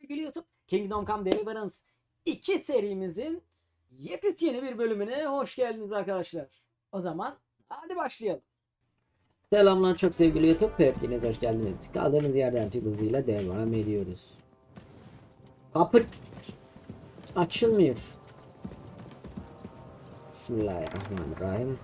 Sevgili YouTube, Kingdom Come Deliverance 2 serimizin yepyeni bir bölümüne hoş geldiniz arkadaşlar. O zaman hadi başlayalım. Selamlar çok sevgili YouTube, hepiniz hoş geldiniz. Kaldığımız yerden tüm hızıyla devam ediyoruz. Kapı açılmıyor. Bismillahirrahmanirrahim.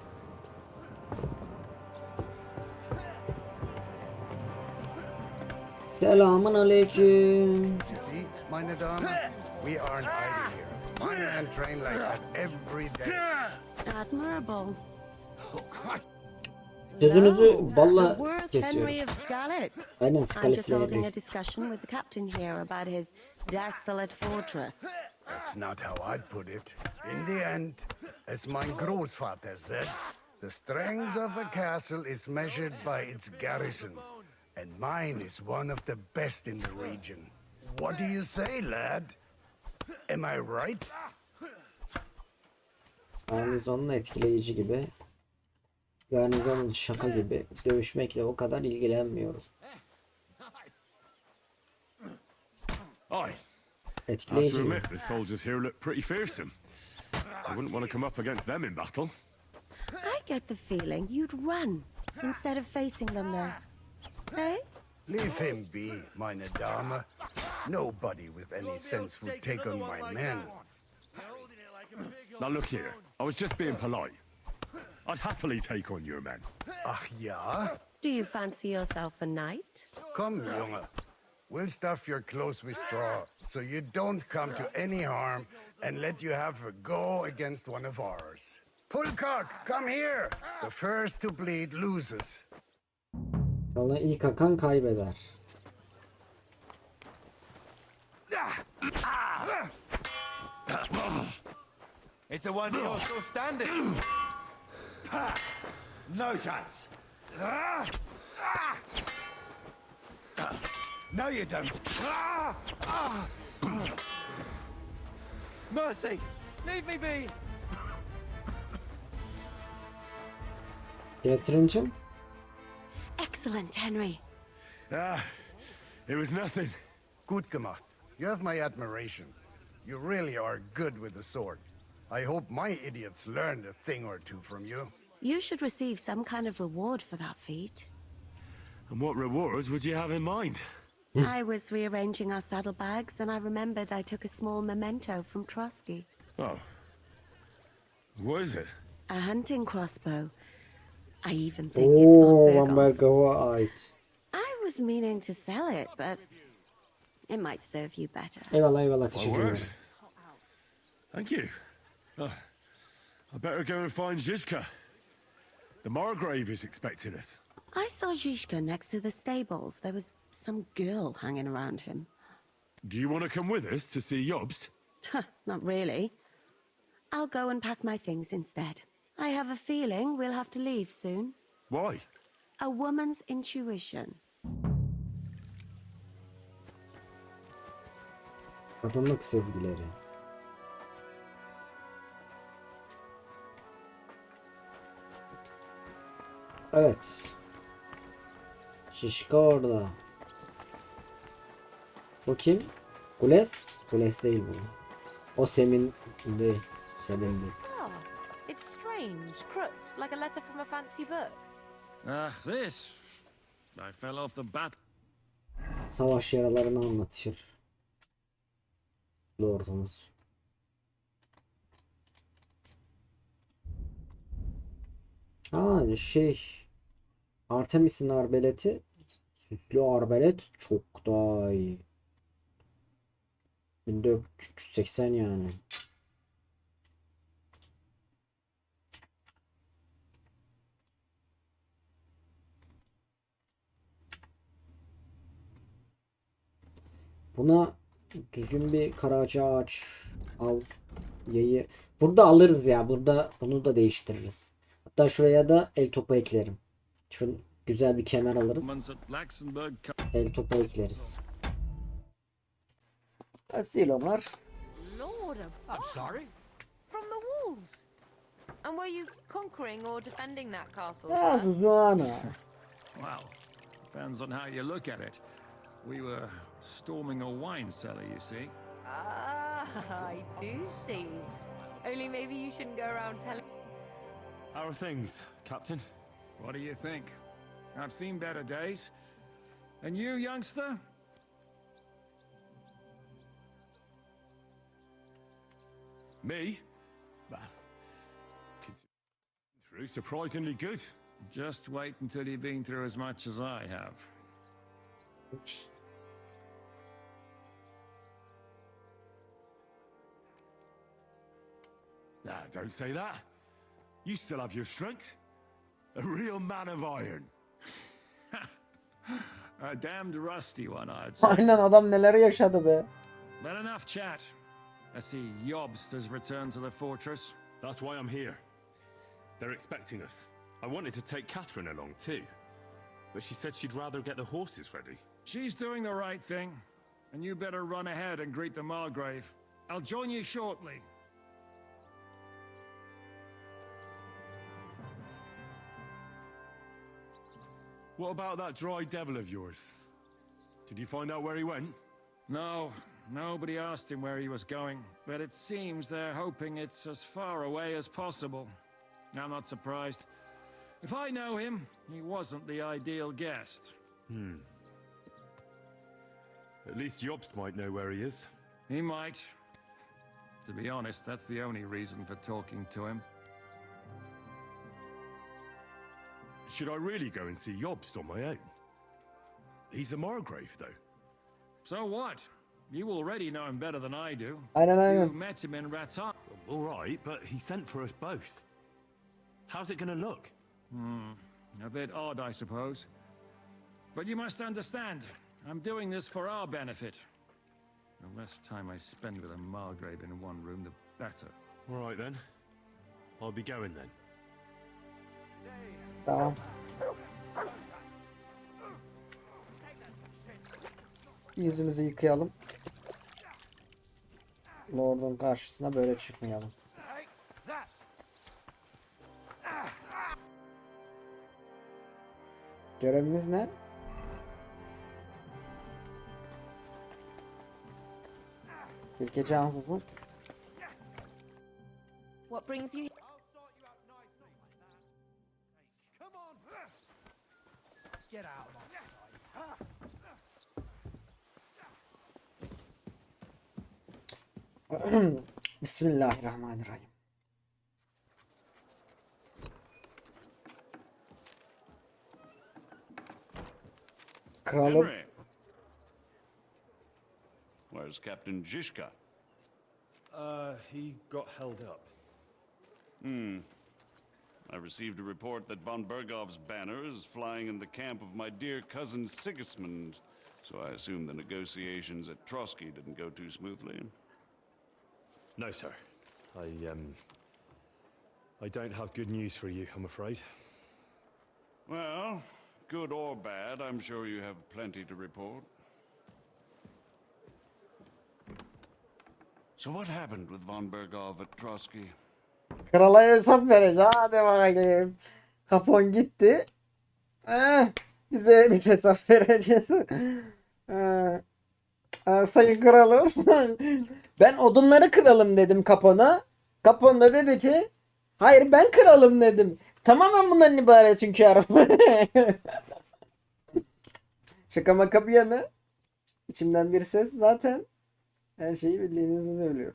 Selamun aleyküm. You see, meine Damen, we aren't idle here. Mine and train like that every day. Admirable. Sözünüzü balla the worth kesiyorum. Henry of Scarlet. Aynen I'm just Scarlet'le holding Henry. a discussion with the captain here about his desolate fortress. That's not how I'd put it. In the end, as my Großvater said, the strength of a castle is measured by its garrison. And mine is one of the best in the region. What do you say, lad? Am I right? Garnizonun etkileyici gibi. Garnizonun şaka gibi. Dövüşmekle o kadar ilgilenmiyoruz. Aye. I Etkileyici have to gibi. admit, the soldiers here look pretty fearsome. I wouldn't want to come up against them in battle. I get the feeling you'd run instead of facing them there. Hey? Leave him be, meine Dame. Nobody with any sense would take on my men. Now look here, I was just being polite. I'd happily take on your men. Ach ja? Do you fancy yourself a knight? Come, Junge. We'll stuff your clothes with straw, so you don't come to any harm, and let you have a go against one of ours. Pullcock, come here! The first to bleed loses. Valla ilk akan kaybeder. It's a wonder you're still standing. No chance. No, you don't. Mercy! Leave me be! Catherine'cim. Excellent, Henry. It was nothing. Gut gemacht. You have my admiration. You really are good with the sword. I hope my idiots learned a thing or two from you. You should receive some kind of reward for that feat. And what rewards would you have in mind? I was rearranging our saddlebags and I remembered I took a small memento from Trotsky. Oh. What is it? A hunting crossbow. I even think it's got Oo, Berghoff's. Bambaşka'ya ait. I was meaning to sell it, but it might serve you better. Eyvallah eyvallah, My teşekkür word. ederim. Thank you. I better go and find Zizka. The Margrave is expecting us. I saw Zhishka next to the stables. There was some girl hanging around him. Do you want to come with us to see Jobst? Not really. I'll go and pack my things instead. I have a feeling we'll have to leave soon. Why? A woman's intuition. Kadınlık sezgileri. Evet. Şişko orada. Bu kim? Kules? Kules değil bu. O Semindi. Semindi. Scar. It's strange, crooked, like a letter from a fancy book. This. I fell off the bat. Savaş yaralarını anlatıyor. Lordumuz. Ha Artemis'in arbeleti, süslü arbelet çok daha iyi. 1480 yani. Buna düzgün bir karaca ağaç al yayı. Burada alırız ya. Burada bunu da değiştiririz. Hatta şuraya da el topu eklerim. Şu güzel bir kemer alırız. El topu ekleriz. Silomlar. Lord above. I'm sorry. From the walls. And were you conquering or defending that castle, Ya sir? Suzana. Well, depends on how you look at it. We were storming a wine cellar, you see. Ah, I do see. Only maybe you shouldn't go around telling. How are things, Captain? What do you think? I've seen better days. And you, youngster? Me? Well, through surprisingly good. Just wait until you've been through as much as I have. Nah, don't say that. You still have your strength. A real man of iron. A damned rusty one, I'd say. Aynen, adam neler yaşadı be. But enough chat. I see Jobst has returned to the fortress. That's why I'm here. They're expecting us. I wanted to take Catherine along too, but she said she'd rather get the horses ready. She's doing the right thing, and you better run ahead and greet the Margrave. I'll join you shortly. What about that dry devil of yours? Did you find out where he went? No, nobody asked him where he was going, but it seems they're hoping it's as far away as possible. I'm not surprised. If I know him, he wasn't the ideal guest. At least Jobst might know where he is. He might. To be honest, that's the only reason for talking to him. Should I really go and see Jobst on my own? He's a Margrave, though. So what? You already know him better than I do. Aynen You aynen. met him in Ratar. All right, but he sent for us both. How's it gonna look? A bit odd, I suppose. But you must understand, I'm doing this for our benefit. The less time I spend with a Margrave in one room, the better. All right then. I'll be going then. Tamam. Yüzümüzü yıkayalım. Lord'un karşısına böyle çıkmayalım. Görevimiz ne? Bir gece ansızın. What brings you? Come on! Get out of my Bismillahirrahmanirrahim. Kralım. Henry. Where's Captain Zizka? He got held up. I received a report that von Bergov's banner is flying in the camp of my dear cousin Sigismund, so I assume the negotiations at Trotsky didn't go too smoothly. No, sir. I don't have good news for you, I'm afraid. Well, good or bad, I'm sure you have plenty to report. So what happened with von Bergov at Trotsky? Krala hesap vereceğim. Hadi bakayım. Kapon gitti. Bize bir hesap vereceğiz. Sayın kralım. Ben odunları kıralım dedim Kapon'a. Kapon da dedi ki hayır ben kralım dedim. Tamamen bundan ibaret hünkârım. Şaka maka bir yana. İçimden bir ses zaten her şeyi bildiğinizi söylüyor.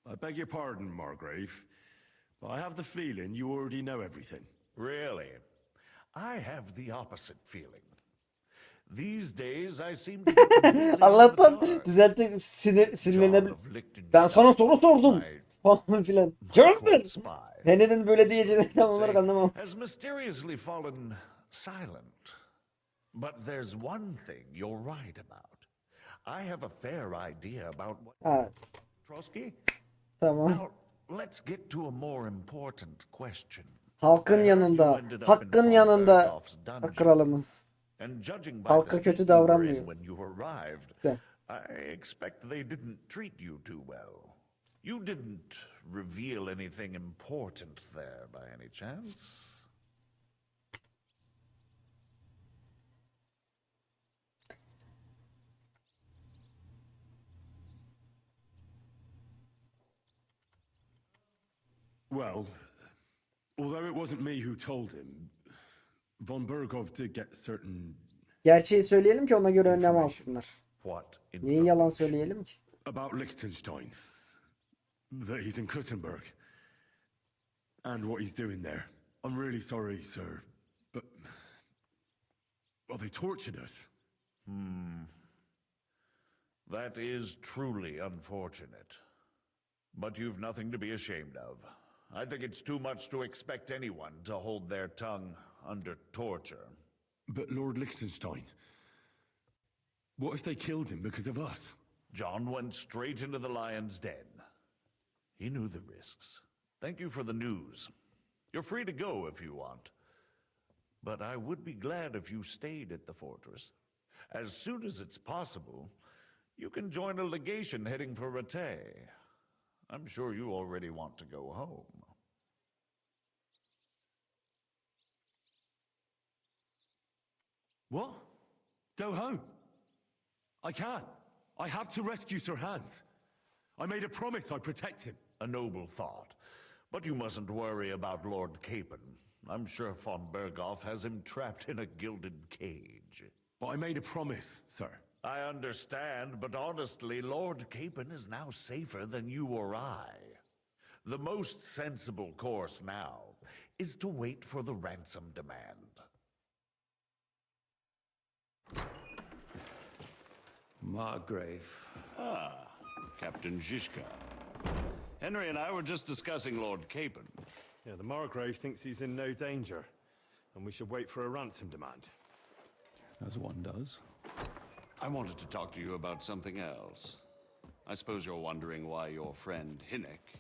I beg your pardon, Margrave, but I have the feeling you already know everything. Really? I have the opposite feeling. These days I seem to get completely in the Allah'tan dark. düzeltti sinirlenebilir. John of Lichtenstein, Ben sana soru sordum. my Falan filan. Cevap ver. court spy, Henry'nin böyle diyeceğini tam olarak anlamam. has mysteriously fallen silent. But there's one thing you're right about. I have a fair idea about what Ha, Trotsky. tamam. Now, let's get to a more important question. Halkın yanında, hakkın yanında kralımız. And judging by Halka the kötü state you were davranmıyor. in when you arrived, İşte. I expect they didn't treat you too well. You didn't reveal anything important there by any chance? Well, although it wasn't me who told him, von Bergov did get certain Gerçeği söyleyelim ki ona göre önlem alsınlar. What Niye yalan söyleyelim ki? about Liechtenstein. That he's in Kuttenberg. And what he's doing there. I'm really sorry, sir, but... well, they tortured us. That is truly unfortunate. But you've nothing to be ashamed of. I think it's too much to expect anyone to hold their tongue under torture. But Lord Liechtenstein... what if they killed him because of us? John went straight into the lion's den. He knew the risks. Thank you for the news. You're free to go if you want. But I would be glad if you stayed at the fortress. As soon as it's possible, you can join a legation heading for Rattay. I'm sure you already want to go home. What? Go home? I can't. I have to rescue Sir Hans. I made a promise I'd protect him. A noble thought. But you mustn't worry about Lord Capon. I'm sure von Berghoff has him trapped in a gilded cage. But I made a promise, sir. I understand, but honestly, Lord Capon is now safer than you or I. The most sensible course now is to wait for the ransom demand. Margrave. Ah, Captain Zizka. Henry and I were just discussing Lord Capon. Yeah, the Margrave thinks he's in no danger, and we should wait for a ransom demand. As one does. I wanted to talk to you about something else. I suppose you're wondering why your friend Hinnek,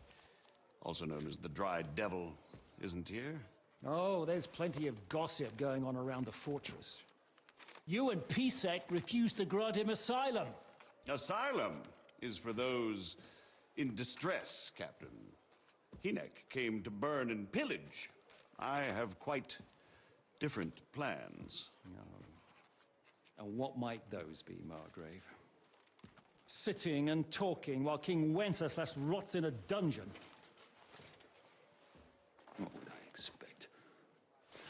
also known as the Dried Devil, isn't here? Oh, there's plenty of gossip going on around the fortress. You and Pisek refused to grant him asylum. Asylum is for those in distress, Captain. Hinnek came to burn and pillage. I have quite different plans. And what might those be, Margrave? Sitting and talking while King Wenceslas rots in a dungeon. What would I expect?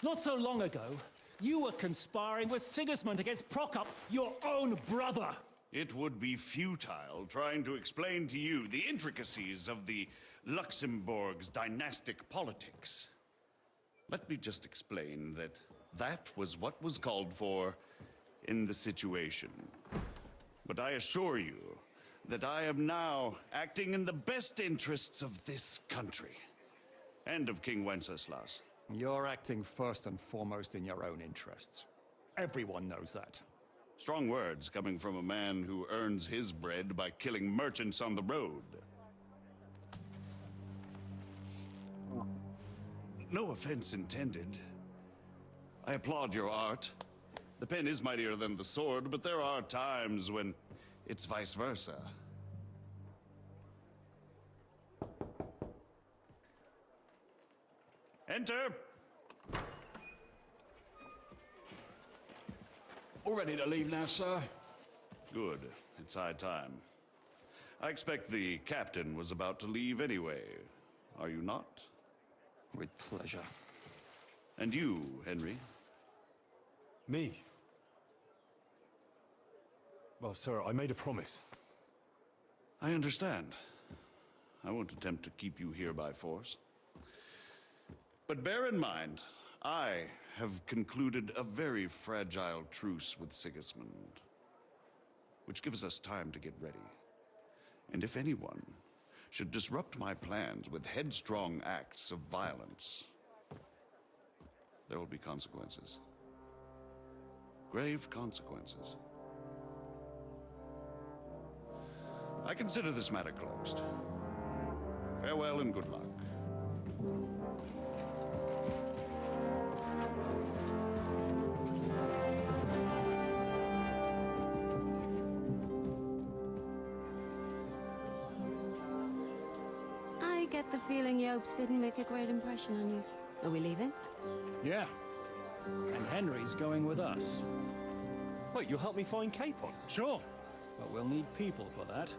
Not so long ago, you were conspiring with Sigismund against Prokop, your own brother. It would be futile trying to explain to you the intricacies of the Luxembourg's dynastic politics. Let me just explain that that was what was called for in the situation. But I assure you that I am now acting in the best interests of this country and of King Wenceslas. You're acting first and foremost in your own interests. Everyone knows that. Strong words coming from a man who earns his bread by killing merchants on the road. No offense intended. I applaud your art. The pen is mightier than the sword, but there are times when it's vice versa. Enter! All ready to leave now, sir? Good. It's high time. I expect the captain was about to leave anyway. Are you not? With pleasure. And you, Henry? Me? Well, sir, I made a promise. I understand. I won't attempt to keep you here by force. But bear in mind, I have concluded a very fragile truce with Sigismund, which gives us time to get ready. And if anyone should disrupt my plans with headstrong acts of violence, there will be consequences. Grave consequences. I consider this matter closed. Farewell and good luck. I get the feeling Yopes didn't make a great impression on you. Are we leaving? Yeah. And Henry's going with us. Wait, you'll help me find Capon? Sure. But we'll need people for that.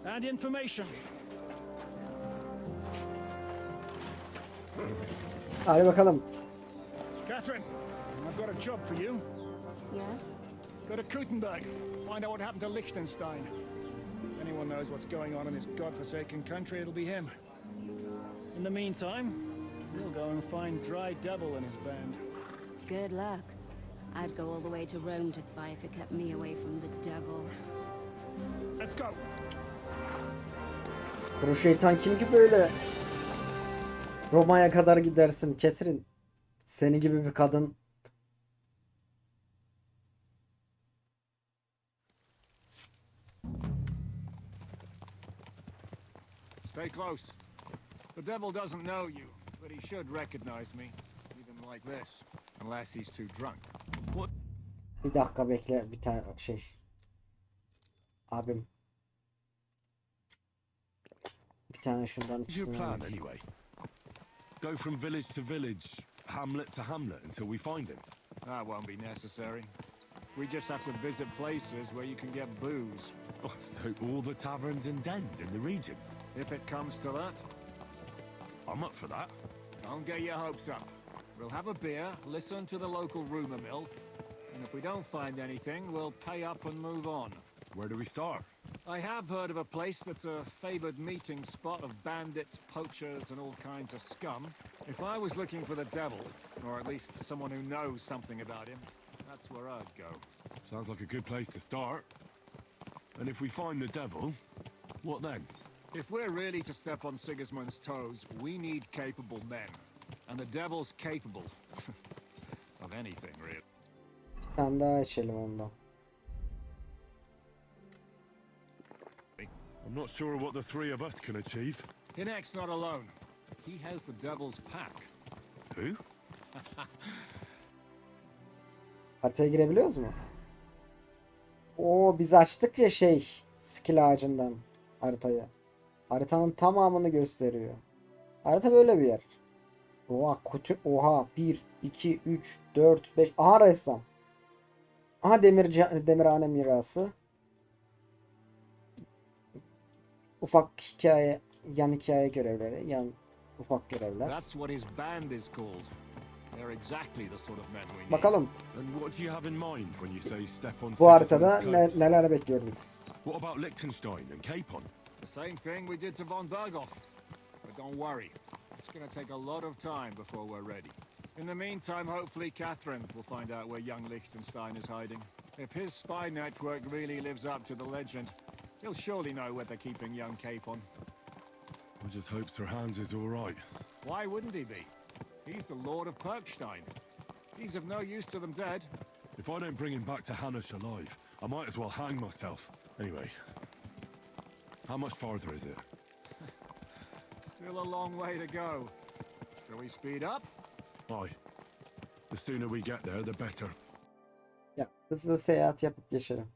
And information. Hadi bakalım. Catherine, I've got a job for you. Yes? Go to Kuttenberg. Find out what happened to Liechtenstein. If anyone knows what's going on in this godforsaken country, it'll be him. In the meantime, we'll go and find Dry Devil and his band. Good luck. I'd go all the way to Rome to spy if it kept me away from the devil. Let's go. Kuru şeytan kim ki böyle? Roma'ya kadar gidersin Catherine. Seni gibi bir kadın. Stay close. The devil doesn't know you, but he should recognize me, even like this, unless he's too drunk. What? Bir dakika bekle, bir tane şey. Abim. Bir tane şundan What's your içsin. plan anyway? Go from village to village, hamlet to hamlet until we find him. That won't be necessary. We just have to visit places where you can get booze. Oh, so all the taverns and dens in the region. If it comes to that, I'm up for that. don't get your hopes up. We'll have a beer, listen to the local rumor mill, and if we don't find anything, we'll pay up and move on. Where do we start? I have heard of a place that's a favored meeting spot of bandits, poachers, and all kinds of scum. If I was looking for the devil, or at least someone who knows something about him, that's where I'd go. Sounds like a good place to start. And if we find the devil, what then? If we're really to step on Sigismund's toes, we need capable men. And the devil's capable of anything, really. Bir tane daha içelim ondan. I'm not sure what the three of us can achieve. Hinek's not alone. He has the devil's pack. Who? Haritaya girebiliyoruz mu? Oo, biz açtık ya şey, skill ağacından haritayı. Haritanın tamamını gösteriyor. Harita böyle bir yer. Oha kutu, oha 1 2 3 4 5. Aha ressam. Aha demirhane mirası. Ufak hikaye, yan hikaye görevleri, yan ufak görevler. That's what his band is called. They're exactly the sort of men we need. Bakalım And what do you have in mind when you say step on bu haritada Sigismund's toes? neler bekliyor bizi. What about Liechtenstein and Capon? The same thing we did to von Berghoff. But don't worry, it's going to take a lot of time before we're ready. In the meantime, hopefully Catherine will find out where young Liechtenstein is hiding. If his spy network really lives up to the legend, he'll surely know where they're keeping young Capon. I just hope Sir Hans is all right. Why wouldn't he be? He's the Lord of Perkstein. He's of no use to them dead. If I don't bring him back to Hanush alive, I might as well hang myself. Anyway, how much farther is it? Still a long way to go. Shall we speed up? Aye. The sooner we get there, the better. Ya hızlı seyahat yapıp geçelim.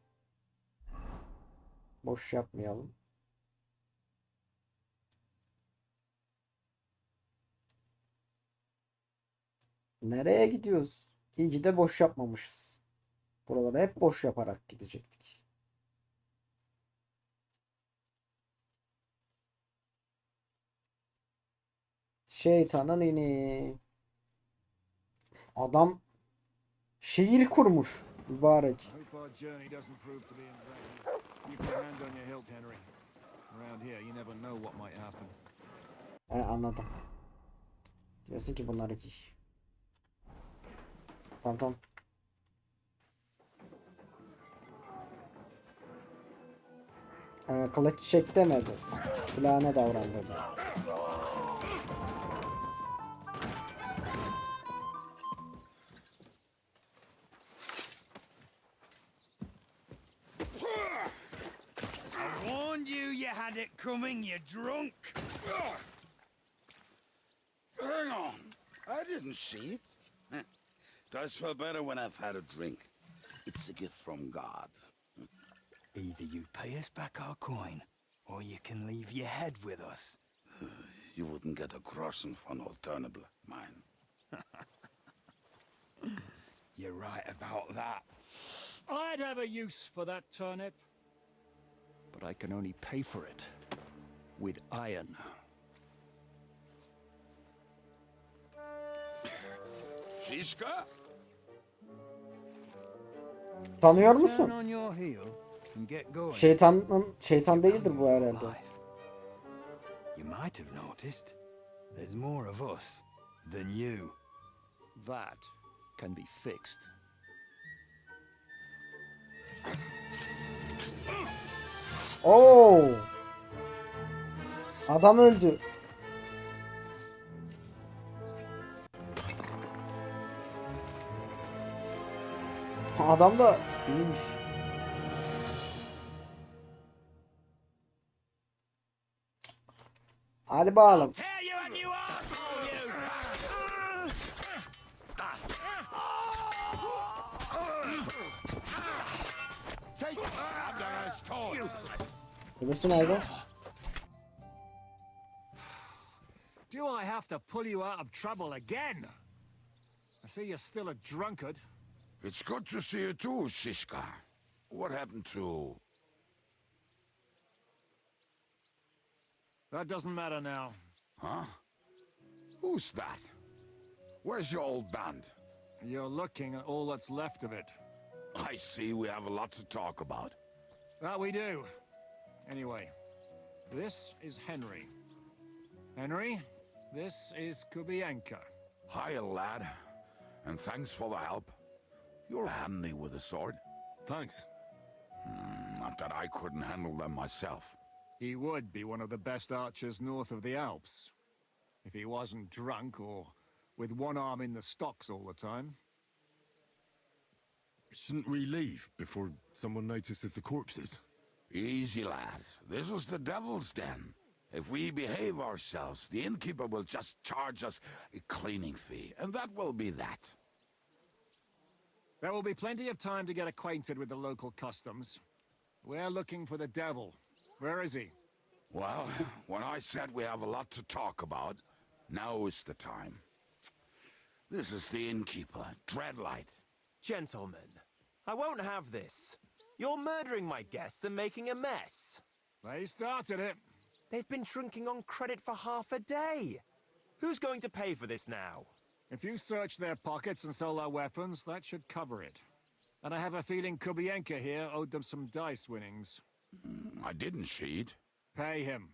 Boş yapmayalım. Nereye gidiyoruz? İyi ki de boş yapmamışız. Buraları hep boş yaparak gidecektik. Şeytanın ini. Adam şehir kurmuş. Mübarek. Hope our journey doesn't prove to be in vain. Keep your hand on your hilt, Henry. Around here, you never know what might happen. Anladım. Diyorsun ki bunları giy. Tamam tamam. Kılıç çek demedi. Silahına davran dedi. I warned you you had it coming, you drunk. Hang on. I didn't see it. Does feel better when I've had a drink. It's a gift from God. Either you pay us back our coin, or you can leave your head with us. You wouldn't get a groschen for an alternative, mine. You're right about that. I'd have a use for that turnip. But I can only pay for it with iron. Shishka? Tanıyor Turn musun? on your heel and get going. Şeytan değildir bu herhalde. You might have noticed there's more of us than you. That can be fixed. Oo. Adam öldü. Adam da iyiymiş. Hadi bakalım. Ölürsün Ayda. Do I have to pull you out of trouble again? I see you're still a drunkard. It's good to see you too, Shishka. What happened to... That doesn't matter now. Huh? Who's that? Where's your old band? You're looking at all that's left of it. I see we have a lot to talk about. That we do. Anyway, this is Henry. Henry, this is Kubienka. Hiya, lad. And thanks for the help. You're handy with a sword. Thanks. Not that I couldn't handle them myself. He would be one of the best archers north of the Alps. If he wasn't drunk or with one arm in the stocks all the time. Shouldn't we leave before someone notices the corpses? Easy, lad. This was the devil's den. If we behave ourselves, the innkeeper will just charge us a cleaning fee, and that will be that. There will be plenty of time to get acquainted with the local customs. We're looking for the devil. Where is he? Well, when I said we have a lot to talk about, now is the time. This is the innkeeper, Dreadlight. Gentlemen, I won't have this. You're murdering my guests and making a mess. They started it. They've been drinking on credit for half a day. Who's going to pay for this now? If you search their pockets and sell their weapons, that should cover it. And I have a feeling Kubienka here owed them some dice winnings. I didn't cheat. Pay him.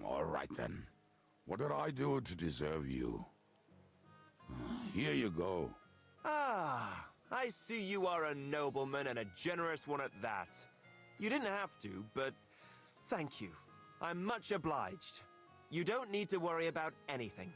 All right, then. What did I do to deserve you? Here you go. Ah, I see you are a nobleman and a generous one at that. You didn't have to, but thank you. I'm much obliged. You don't need to worry about anything.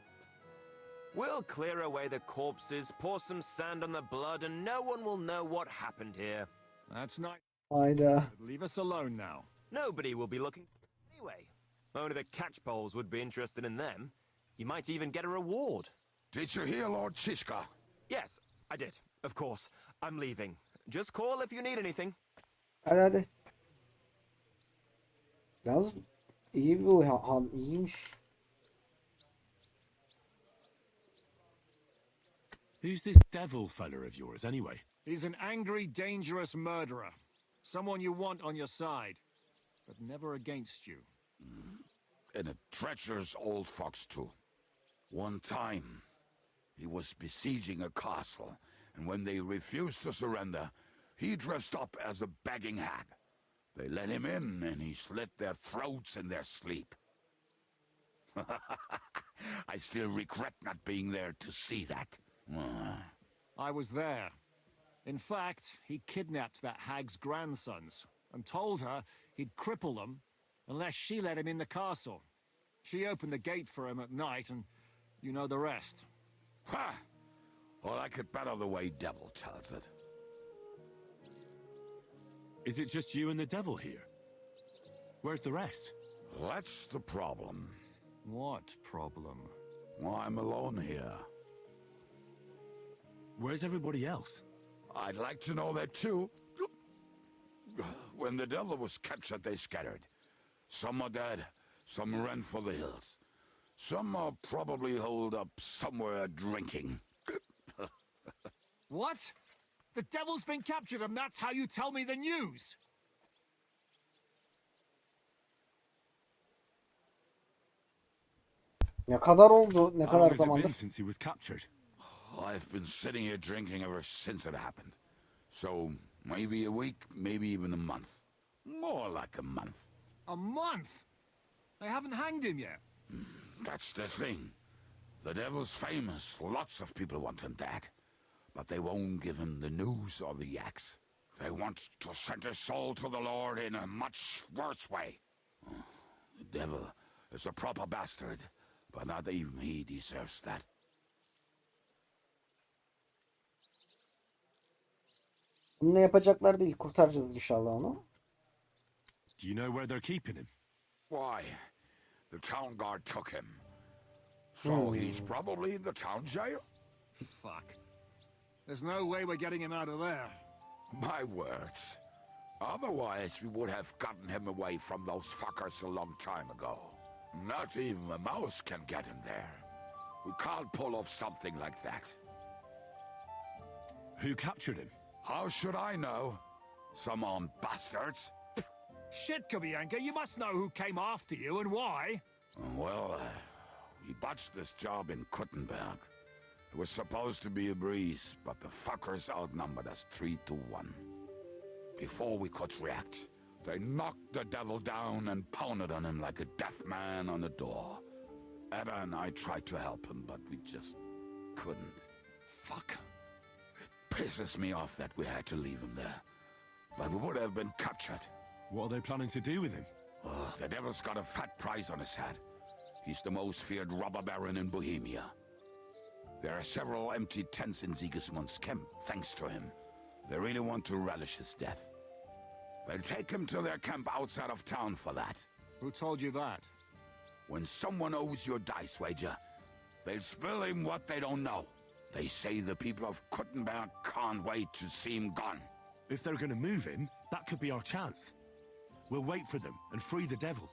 We'll clear away the corpses, pour some sand on the blood, and no one will know what happened here. That's nice. Hayda. Leave us alone now. Nobody will be looking anyway. Only the catchpoles would be interested in them. You might even get a reward. Did you hear, Lord Shishka? Yes, I did. Of course. I'm leaving. Just call if you need anything. Hadi hadi. Yalnız iyi bu han iyiymiş. Who's this devil fella of yours, anyway? He's an angry, dangerous murderer. Someone you want on your side, but never against you. And a treacherous old fox, too. One time, he was besieging a castle, and when they refused to surrender, he dressed up as a begging hag. They let him in, and he slit their throats in their sleep. I still regret not being there to see that. I was there. In fact, he kidnapped that hag's grandsons and told her he'd cripple them unless she let him in the castle. She opened the gate for him at night, and you know the rest. Ha! Well, I could better the way Devil tells it. Is it just you and the devil here? Where's the rest? That's the problem. What problem? Well, I'm alone here. Where's everybody else? I'd like to know that too. When the devil was captured, they scattered. Some are dead, some ran for the hills. Some are probably holed up somewhere drinking. What? The devil's been captured and that's how you tell me the news? Ne kadar oldu? Ne How kadar long has it been zamandır? since he was captured? I've been sitting here drinking ever since it happened. So, maybe a week, maybe even a month. More like a month. A month? They haven't hanged him yet. That's the thing. The devil's famous. Lots of people want him dead. But they won't give him the news or the axe. They want to send his soul to the Lord in a much worse way. The devil is a proper bastard, but not even he deserves that. Bunu yapacaklar değil. Kurtaracağız inşallah onu. Do you know where they're keeping him? Why? The town guard took him. So he's probably in the town jail? Fuck. There's no way we're getting him out of there. My words. Otherwise, we would have gotten him away from those fuckers a long time ago. Not even a mouse can get him there. We can't pull off something like that. Who captured him? How should I know? Some armed bastards? Shit, Kubianka, you must know who came after you and why. Well, we botched this job in Kuttenberg. It was supposed to be a breeze, but the fuckers outnumbered us 3-1. Before we could react, they knocked the devil down and pounded on him like a deaf man on a door. Eva and I tried to help him, but we just couldn't. Fuck. It pisses me off that we had to leave him there. But we would have been captured. What are they planning to do with him? The devil's got a fat price on his head. He's the most feared robber baron in Bohemia. There are several empty tents in Sigismund's camp, thanks to him. They really want to relish his death. They'll take him to their camp outside of town for that. Who told you that? When someone owes you a dice wager, they'll spill him what they don't know. They say the people of Kuttenberg can't wait to see him gone. If they're going to move him, that could be our chance. We'll wait for them and free the devil.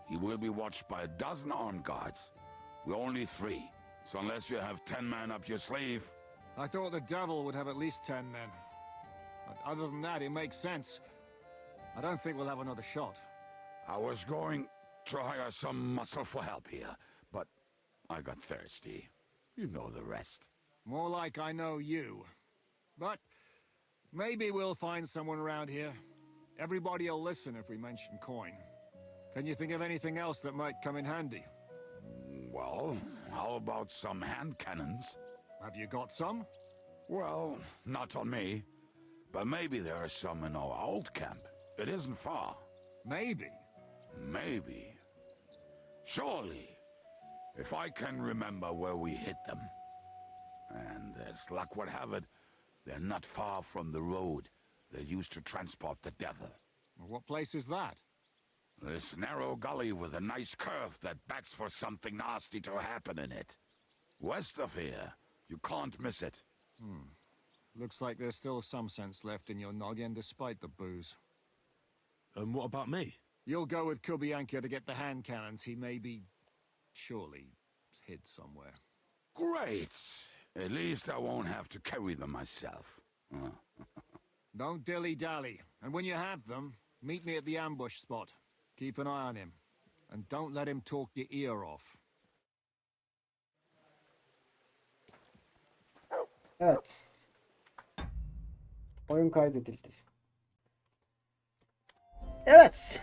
He will be watched by a dozen armed guards. We're only 3, so unless you have 10 men up your sleeve... I thought the devil would have at least 10 men. But other than that, it makes sense. I don't think we'll have another shot. I was going to hire some muscle for help here, but I got thirsty. You know the rest. More like I know you. But maybe we'll find someone around here. Everybody will listen if we mention coin. Can you think of anything else that might come in handy? Well, how about some hand cannons? Have you got some? Well, not on me. But maybe there are some in our old camp. It isn't far. Maybe. Maybe. Surely. If I can remember where we hid them. And as luck would have it, they're not far from the road they used to transport the devil. What place is that? This narrow gully with a nice curve that begs for something nasty to happen in it. West of here. You can't miss it. Looks like there's still some sense left in your noggin despite the booze. And what about me? You'll go with Kubianka to get the hand cannons he may be... surely hid somewhere. Great. At least I won't have to carry them myself. Don't dilly-dally. And when you have them, meet me at the ambush spot. Keep an eye on him. And don't let him talk your ear off. Evet. Oyun kaydedildi. Evet.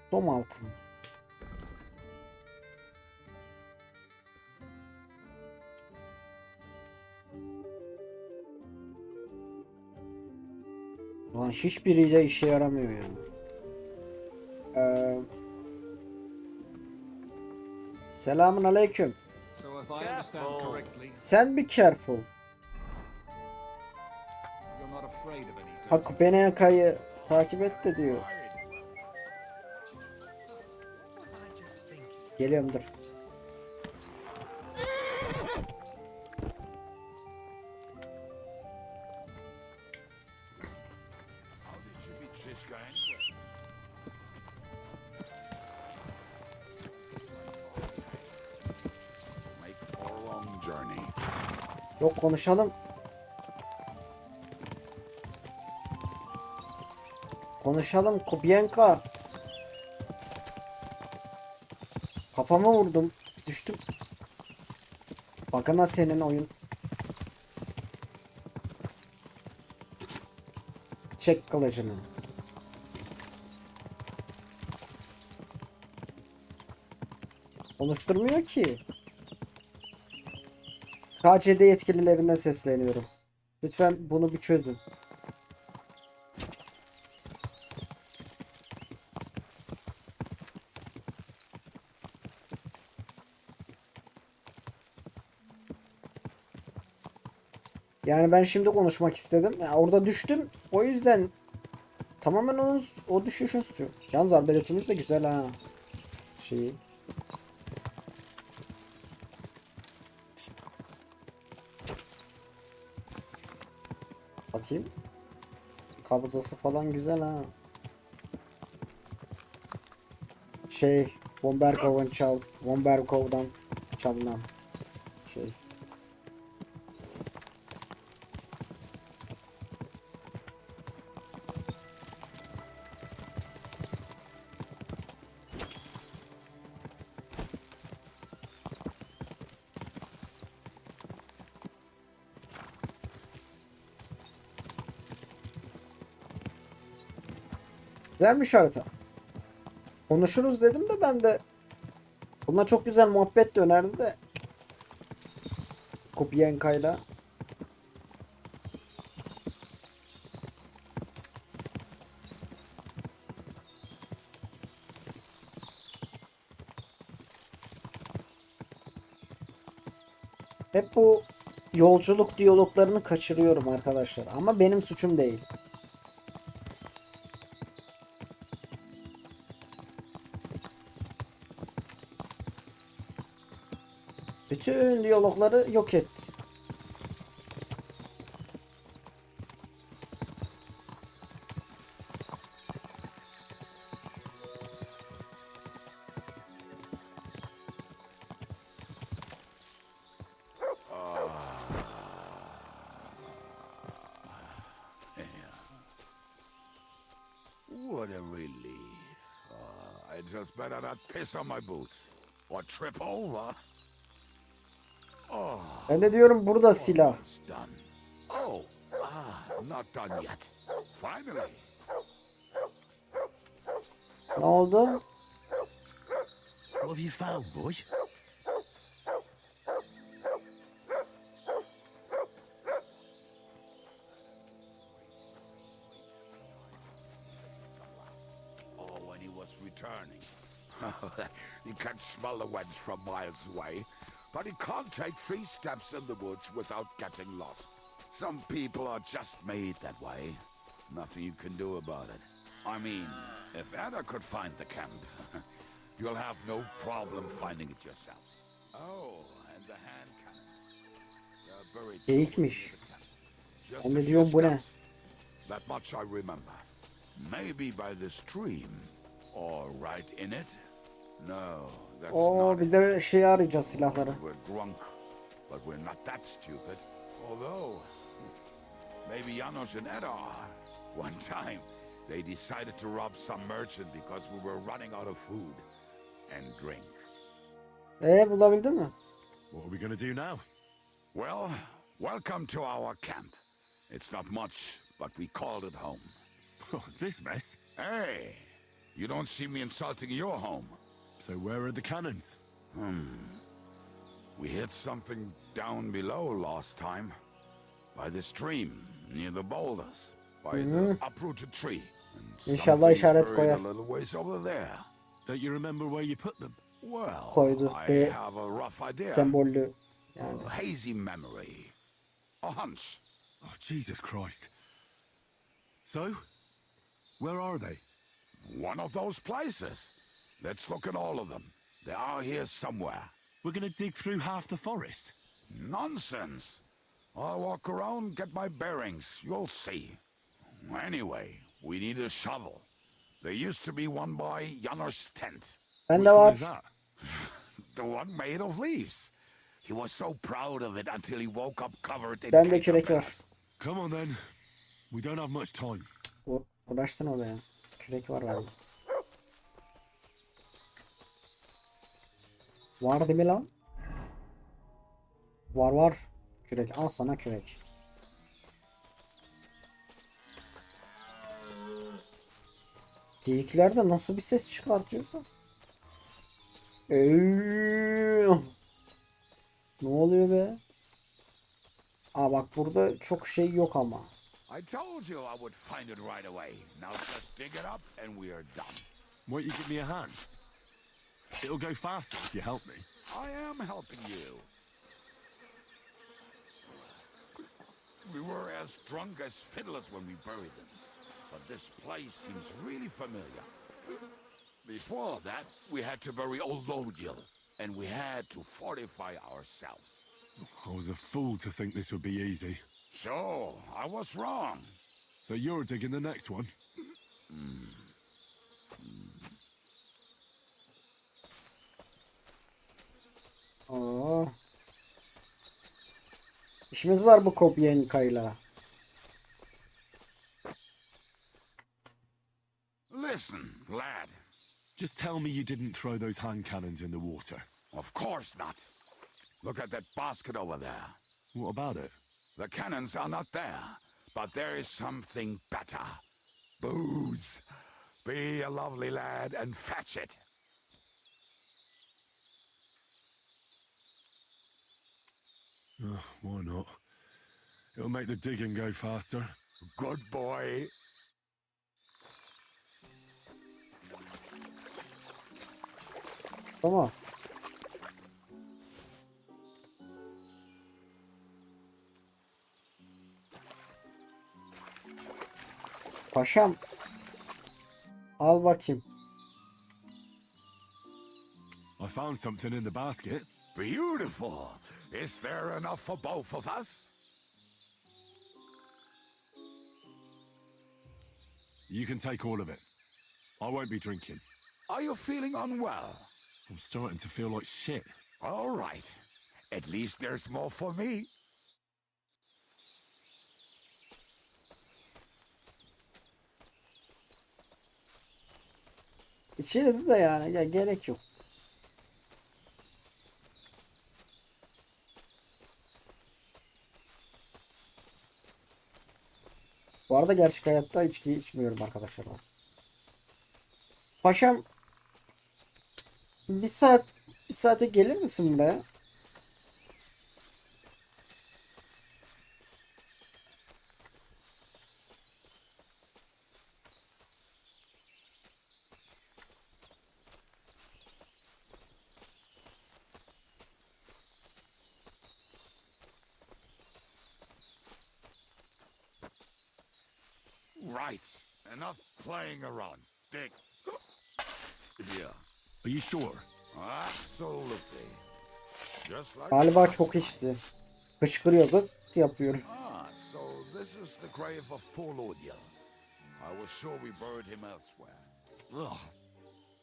Som altın. Ulan hiçbiriyle işe yaramıyor yani. Selamun aleyküm. So if I understand correctly, Sen be careful. you're not afraid of anything. Hak beni kayı takip et de diyor. Geliyorum dur. journey. Yok, konuşalım. Konuşalım Kubienka. Kafama vurdum. Düştüm. Bakana senin oyun. Çek kılıcını. Konuşturmuyor ki. KCD yetkililerine sesleniyorum. Lütfen bunu bir çözün. Yani ben şimdi konuşmak istedim. Ya orada düştüm. O yüzden tamamen o düşüşün suçu. Yalnız arbeletimiz de güzel ha. Şeyi. Bakayım. Kabzası falan güzel ha. Bombergov'dan çalınan şey. Güzelmiş harita. Konuşuruz dedim de ben de. Buna çok güzel muhabbet dönerdi de. Kopyenkayla. Hep bu yolculuk diyaloglarını kaçırıyorum arkadaşlar. Ama benim suçum değil. Bütün diyalogları yok etti. What a relief. I just better not piss on my boots. Or trip over. Ben de diyorum burada silah. Almost done. Oh, not done yet. Finally. Ne oldu? What have you found, boy? Oh, when he was returning. He can smell the wench from miles away, but he can't take 3 steps in the woods without getting lost. Some people are just made that way. Nothing you can do about it. I mean, if Anna could find the camp, you'll have no problem finding it yourself. Oh, and the hand cannons. They're buried Geyikmiş. just Ben a de few diyorum bu ne? steps. That much I remember. Maybe by the stream, or right in it. No, that's Oo, not bir it. de şey arayacağız silahları. We're drunk, but we're not that stupid. Although, maybe Janos and Eda are. One time, they decided to rob some merchant because we were running out of food and drink. Bulabildin mi? What are we gonna do now? Well, welcome to our camp. It's not much, but we called it home. Oh, this mess. Hey, you don't see me insulting your home. So where are the cannons? We hit something down below last time. By the stream, near the boulders. By the uprooted tree. And İnşallah something's işaret buried koyar. a little ways over there. Don't you remember where you put them? Well, Koydu. I have a rough idea. Sembollü. A hazy memory. A hunch. Oh, Jesus Christ. So, where are they? One of those places. Let's look at all of them. They are here somewhere. We're gonna dig through half the forest. Nonsense. I'll walk around, get my bearings. You'll see. Anyway, we need a shovel. There used to be one by Janos' tent. Bende Which one var. is that? The one made of leaves. He was so proud of it until he woke up covered in Bende kürek var. Come on then. We don't have much time. Uğraştın oraya. Kürek var galiba. Var değil mi lan? Var. Kürek. Al sana kürek. Geyikler de nasıl bir ses çıkartıyorsa. Ne oluyor be? Aa bak burada çok şey yok ama. I told you I would find it right away. Now just dig it up and we are done. Won't you give me a hand? It'll go faster if you help me. I am helping you. We were as drunk as fiddlers when we buried them. But this place seems really familiar. Before that, we had to bury old Odil, and we had to fortify ourselves. I was a fool to think this would be easy. So, I was wrong. So you're digging the next one? Aa. İşimiz var bu kopyankayla. Listen, lad. Just tell me you didn't throw those hand cannons in the water. Of course not. Look at that basket over there. What about it? The cannons are not there, but there is something better. Booze. Be a lovely lad and fetch it. Why not? It'll make the digging go faster. Good boy. Tamam. Paşam. Al bakayım. I found something in the basket. Beautiful. Is there enough for both of us? You can take all of it. I won't be drinking. Are you feeling unwell? I'm starting to feel like shit. All right. At least there's more for me. İçeriz de yani ya gerek yok. Bu arada gerçek hayatta içki içmiyorum arkadaşlar. Paşam bir saate gelir misin buraya? Right. Enough playing around. Dig. Yeah. Are you sure? Absolutely. Just like Galiba çok içti. Hıçkırıyordu. Yapıyorum. So this is the grave of poor Lodiel. I was sure we buried him elsewhere. Ugh.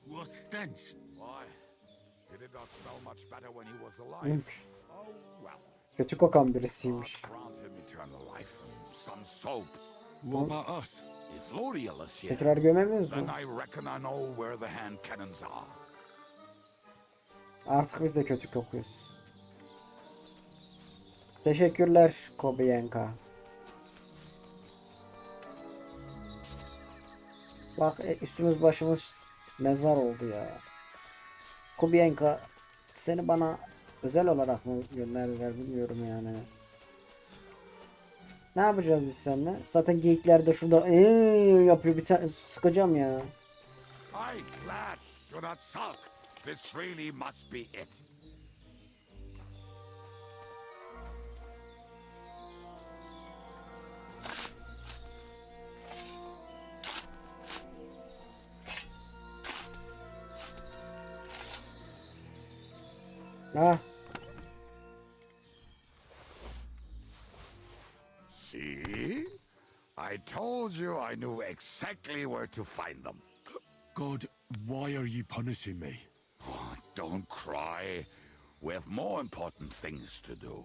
What stench. Why? He did not smell much better when he was alive. Oh well. Kötü kokan birisiymiş. Grant him eternal life and some soap. What about us? If Lodiel is here, Tekrar gömemiyoruz then mu? I reckon I know where the hand cannons are. Artık biz de kötü kokuyoruz. Teşekkürler Kobiyenka. Bak üstümüz başımız mezar oldu ya. Kobiyenka seni bana özel olarak mı gönderdiler bilmiyorum yani. Ne yapacağız biz seninle? Zaten geyikler de şurada yapıyor, bir tane sıkacağım ya. Hey, lad, do not sulk. This really must be it. Ha, See? I told you I knew exactly where to find them. God, why are you punishing me? Oh, don't cry. We have more important things to do.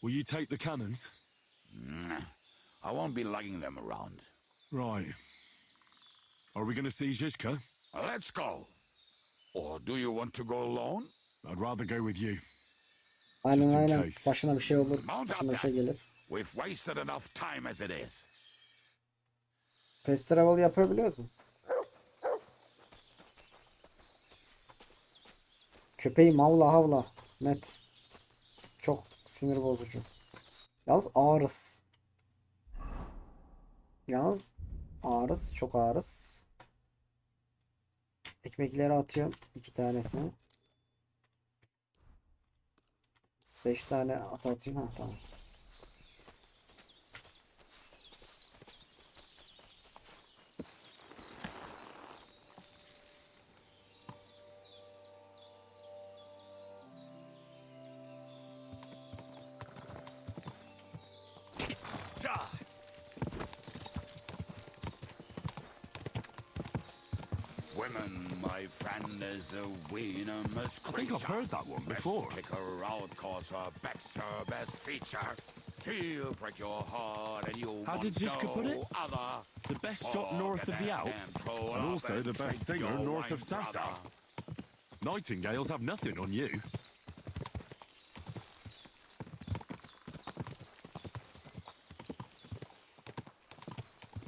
Will you take the cannons? I won't be lugging them around. Right. Are we gonna see Zizka? Let's go. Or do you want to go alone? I'd rather go with you. Aynen aynen. Başına bir şey olur. Başına bir şey gelir. We've wasted enough time as it is. Fast travel yapabiliyoruz mu? Köpeğim havla havla. Net. Çok sinir bozucu. Yalnız ağırız. Çok ağırız. Ekmekleri atıyorum. 2 tanesini. 5 tane atayım. Ha tamam. Women, my friend, is a venomous creature. I think I've heard that one before. Let's kick her out, cause her back's her best feature. She'll break your heart and you How won't did Zizka put it? know other. The best shot north of the Alps, and also the best singer north of Sassa. Nightingales have nothing on you.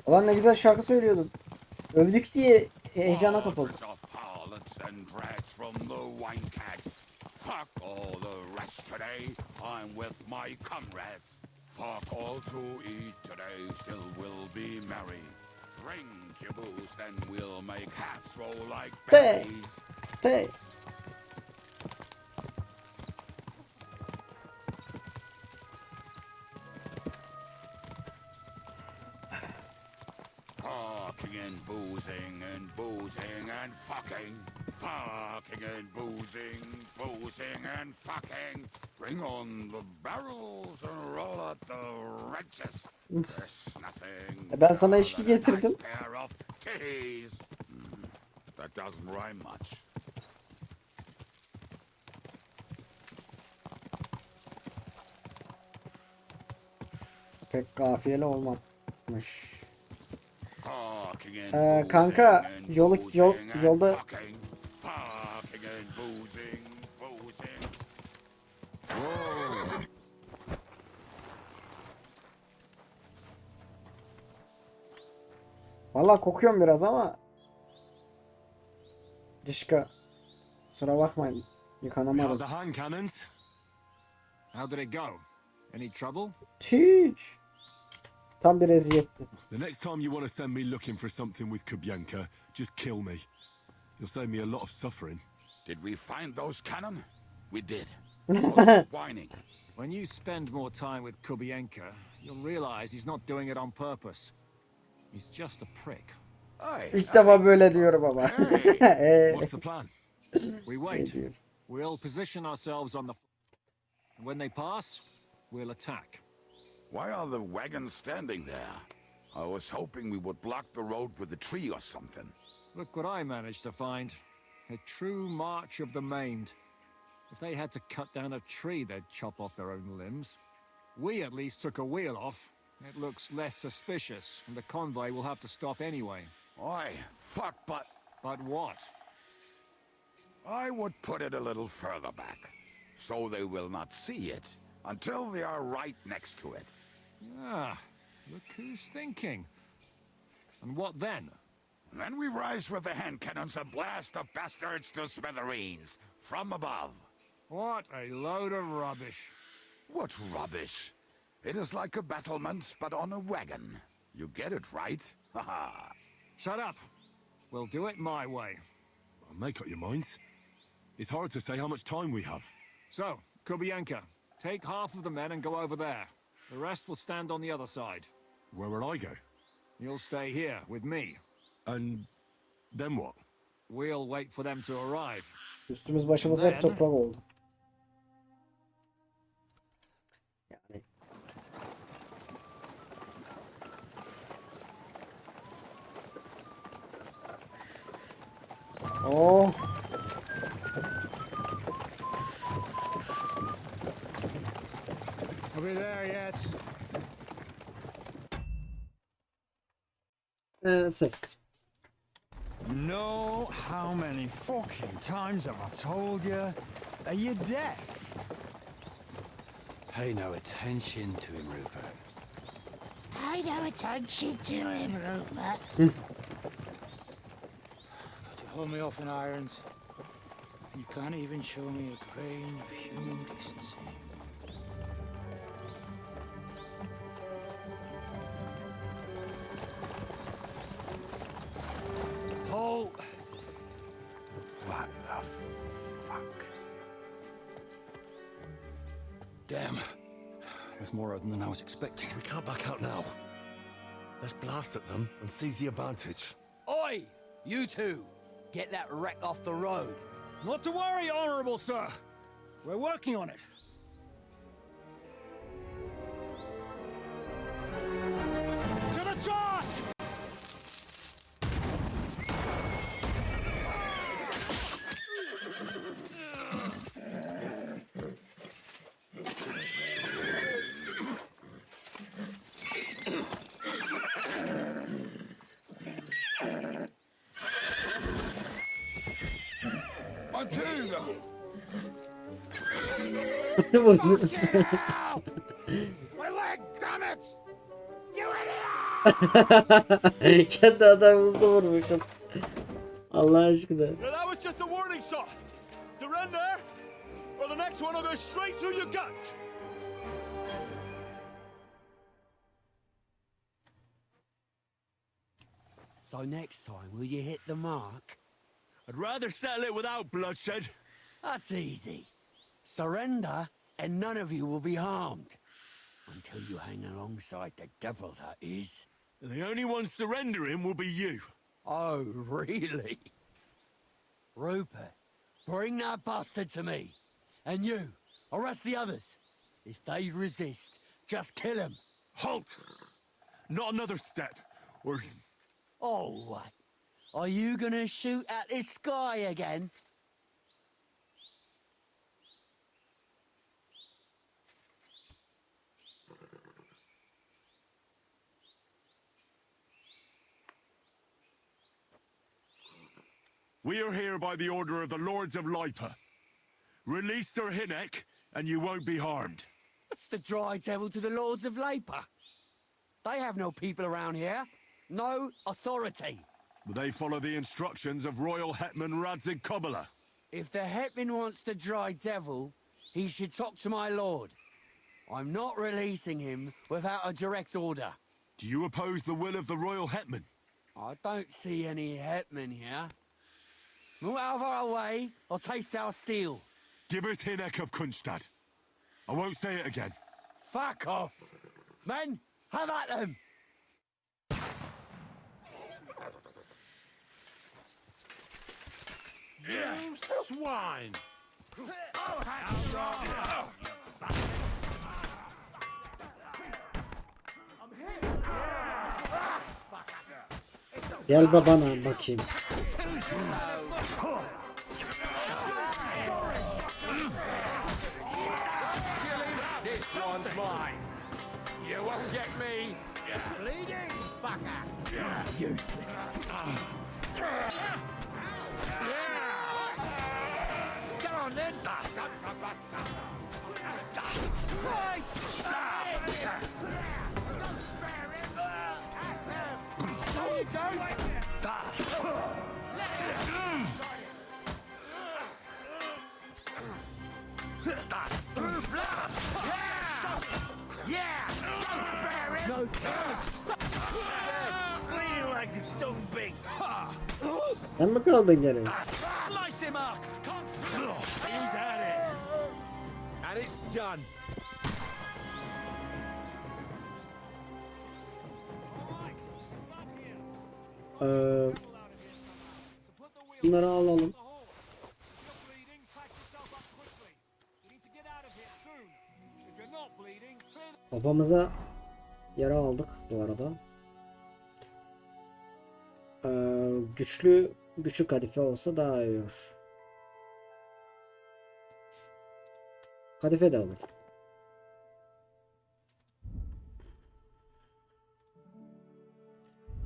Ulan ne güzel şarkı söylüyordun. Övdük diye heyecana kapıldım. Fuck all the rest today. I'm with my comrades. Fuck all to eat today. Still we'll be merry. Drink your booze, then we'll make hats roll like berries. Fucking and boozing and boozing and fucking. Fucking and boozing, boozing and fucking. Bring on the barrels and roll out the wrenches. There's nothing. Ben sana içki getirdim. Pair of titties. That doesn't rhyme much. Pek kafiyeli olmamış. Kanka yolda vallahi kokuyorum biraz ama dışka kusura bakmayın yıkanamadım. The hand cannons. How did it go? Any trouble? Hiç. Tam bir eziyetti. The next time you want to send me looking for something with Kubienka, just kill me. You'll save me a lot of suffering. Did we find those cannon? We did. So whining. When you spend more time with Kubienka, you'll realize he's not doing it on purpose. He's just a prick. İlk defa böyle diyorum ama. What's the plan? We wait. We'll position ourselves on the... When they pass, we'll attack. Why are the wagons standing there? I was hoping we would block the road with a tree or something. Look what I managed to find. A true march of the maimed. If they had to cut down a tree, they'd chop off their own limbs. We at least took a wheel off. It looks less suspicious, and the convoy will have to stop anyway. Oi, fuck, but... But what? I would put it a little further back, so they will not see it until they are right next to it. Ah, look who's thinking. And what then? Then we rise with the hand cannons and blast the bastards to smithereens, from above. What a load of rubbish. What rubbish? It is like a battlement, but on a wagon. You get it, right? Haha. Shut up. We'll do it my way. Well, make up your minds. It's hard to say how much time we have. So, Kubienka, take half of the men and go over there. The rest will stand on the other side. Where will I go? You'll stay here with me. And then what? We'll wait for them to arrive. Üstümüz başımız hep toprak oldu. Yani. Oh. Ses. You know how many fucking times have I told you? Are you deaf? Pay no attention to him, Rupert. Pay no attention to him, Rupert. You hold me up in irons. You can't even show me a grain of human decency. Paul! What the fuck? Damn. There's more of them than I was expecting. We can't back out now. Let's blast at them and seize the advantage. Oi! You two! Get that wreck off the road. Not to worry, Honorable Sir. We're working on it. To the task! Atı vurdu. My leg, damn it! You idiot! Kendi adamımızı vurmuşum. Allah aşkına. That was just a warning shot. Surrender, or the next one will go straight through your guts. So next time, will you hit the mark? I'd rather settle it without bloodshed. That's easy. Surrender, and none of you will be harmed. Until you hang alongside the devil, that is. The only one surrendering will be you. Oh, really? Rupert, bring that bastard to me. And you, arrest the others. If they resist, just kill them. Halt! Not another step, or... Oh, what? Are you gonna shoot at this sky again? We are here by the order of the Lords of Lipa. Release Sir Hinnek, and you won't be harmed. What's the dry devil to the Lords of Lipa? They have no people around here. No authority. They follow the instructions of Royal Hetman Radzig Kobyla. If the Hetman wants the dry devil, he should talk to my lord. I'm not releasing him without a direct order. Do you oppose the will of the Royal Hetman? I don't see any Hetman here. Move out of our way, or taste our steel. Give it Hinnek of Kunstad. I won't say it again. Fuck off! Men, have at them! You swine! Gel babana bakayım. This one's mine. You won't get me. Bleeding, fucker! Come on then. Bleeding like this stone big. Sen mi kaldın gene? Slice him up. He's at it. And it's done. Bunları alalım. Kafamıza yara aldık bu arada. Güçlü kadife olsa daha iyi olur. Kadife de olur.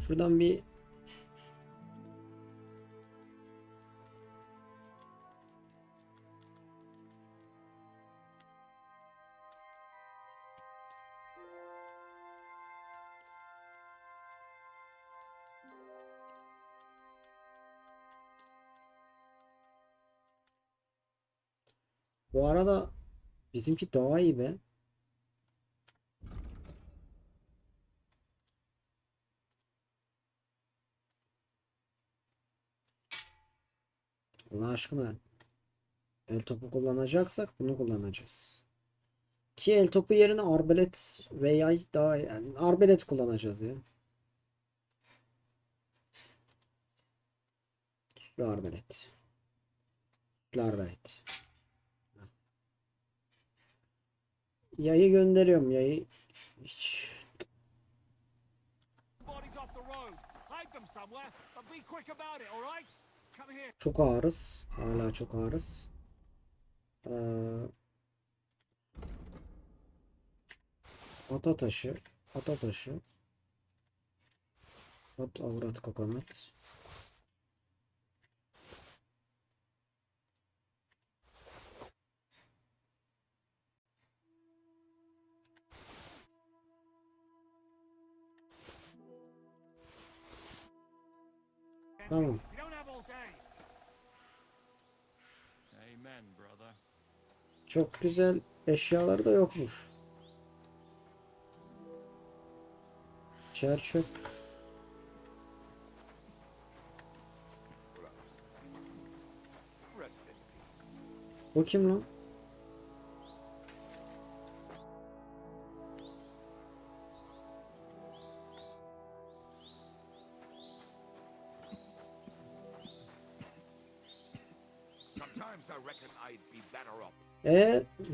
Şuradan bir bu arada bizimki daha iyi be. Allah aşkına. El topu kullanacaksak bunu kullanacağız. Ki el topu yerine arbalet ve yay daha yani arbalet kullanacağız ya. Şu arbalet. Şu arbalet. Yayı gönderiyorum yayı. Hiç. Çok ağırız. Hala çok ağırız. Ata taşı. Ata taşı. At avrat kokonat. Tamam. Çok güzel eşyalar da yokmuş. Çer çöp. O kim lan?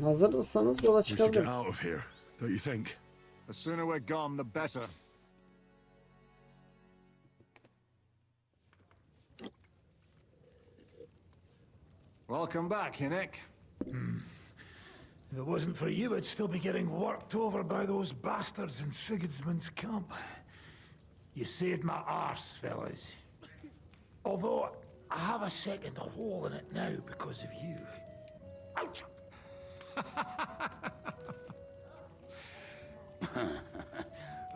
Hazır mısınız yola We should get çıkabiliriz. out of here, don't you think? The sooner we're gone, the better. Welcome back, Hinnick. If it wasn't for you, I'd still be getting worked over by those bastards in Sigismund's camp. You saved my arse, fellas. Although, I have a second hole in it now because of you. Ouch!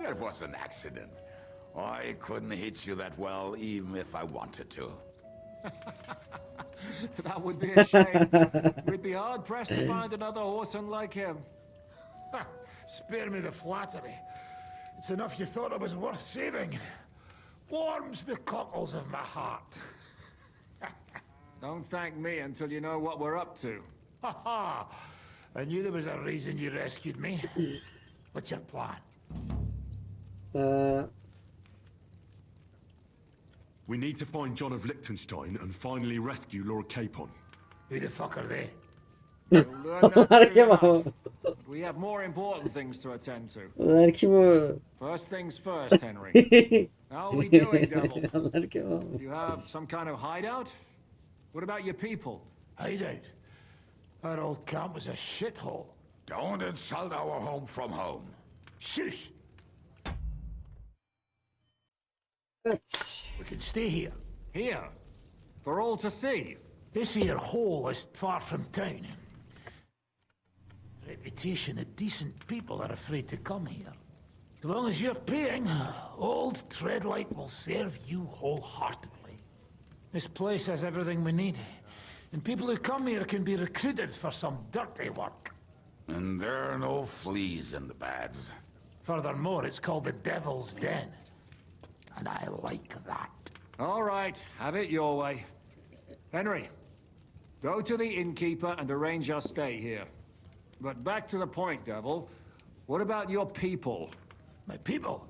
That was an accident. I couldn't hit you that well, even if I wanted to. That would be a shame. We'd be hard-pressed to find another horseman like him. Spare me the flattery. It's enough you thought I was worth saving. Warms the cockles of my heart. Don't thank me until you know what we're up to. Ha ha! I knew there was a reason you rescued me. What's your plan? We need to find John of Liechtenstein and finally rescue Lord Capon. Who the fuck are they? You'll learn that soon enough. We have more important things to attend to. Onlar kim o? First things first, Henry. How are we doing, Devil? Onlar kim o? You have some kind of hideout? What about your people? Hideout? Our old camp was a shithole. Don't insult our home from home. Shush! Evet. We can stay here. Here? For all to see? This here hole is far from town. Reputation of decent people are afraid to come here. As long as you're paying, old Treadlight will serve you wholeheartedly. This place has everything we need, and people who come here can be recruited for some dirty work. And there are no fleas in the beds. Furthermore, it's called the Devil's Den, and I like that. All right, have it your way. Henry, go to the innkeeper and arrange our stay here. But back to the point, Devil. What about your people? My people?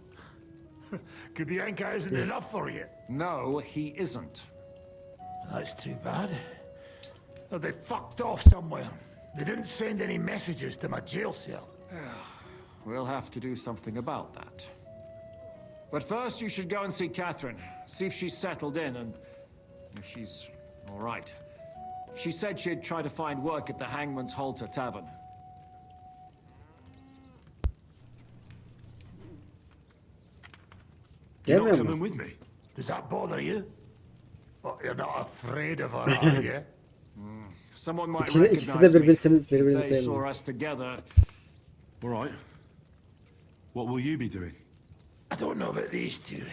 Kubianka isn't enough for you. No, he isn't. That's too bad. Oh, they fucked off somewhere. They didn't send any messages to my jail cell. We'll have to do something about that. But first, you should go and see Catherine. See if she's settled in and if she's all right. She said she'd try to find work at the Hangman's Halter Tavern. You're not Gelmiyor coming mu? with me? Does that bother you? What, you're not afraid of her, are you? Someone might İkisi de recognize me. birbirini If they sevmiyor. saw us together. All right. What will you be doing? I don't know about these two,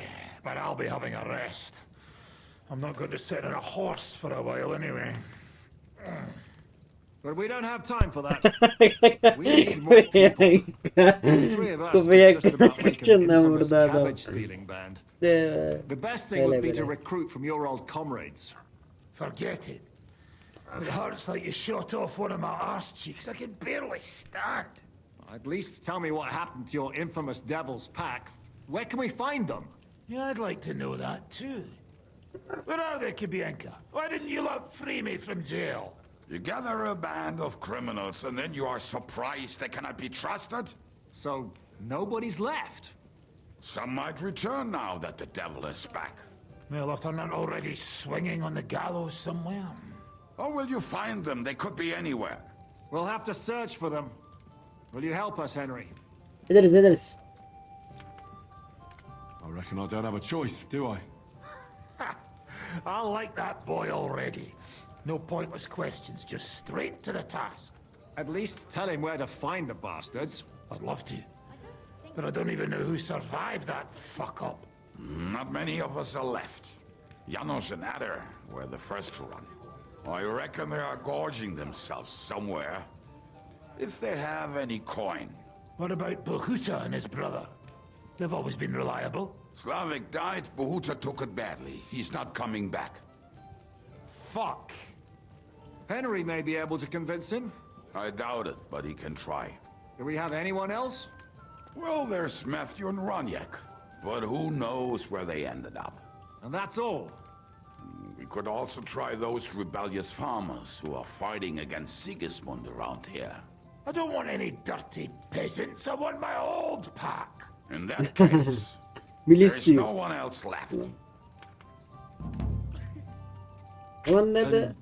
but I'll be having a rest. I'm not going to sit on a horse for a while anyway. But we don't have time for that. We need more people. The three of us Kafaya could just about make an kırıkçından infamous vurdu adam. cabbage stealing band. The best thing would be to recruit from your old comrades. Forget it. It hurts like you shot off one of my arse cheeks. I can barely stand. At least tell me what happened to your infamous Devil's Pack. Where can we find them? Yeah, I'd like to know that too. Where are they, Kibienka? Why didn't you lot free me from jail? You gather a band of criminals and then you are surprised they cannot be trusted? So, nobody's left? Some might return now that the devil is back. Well, if they're not already swinging on the gallows somewhere. Or will you find them? They could be anywhere. We'll have to search for them. Will you help us, Henry? Ederiz. I reckon I don't have a choice, do I? I like that boy already. No pointless questions, just straight to the task. At least tell him where to find the bastards. I'd love to. But I don't even know who survived that fuck-up. Not many of us are left. Janos and Adder were the first to run. I reckon they are gorging themselves somewhere. If they have any coin. What about Bohuta and his brother? They've always been reliable. Slavik died, Bohuta took it badly. He's not coming back. Fuck. Henry may be able to convince him. I doubt it, but he can try. Do we have anyone else? Well, there's Matthew and Roniak, but who knows where they ended up. And that's all. We could also try those rebellious farmers who are fighting against Sigismund around here. I don't want any dirty peasants. I want my old pack. In that case, there's no one else left. Ulan nerede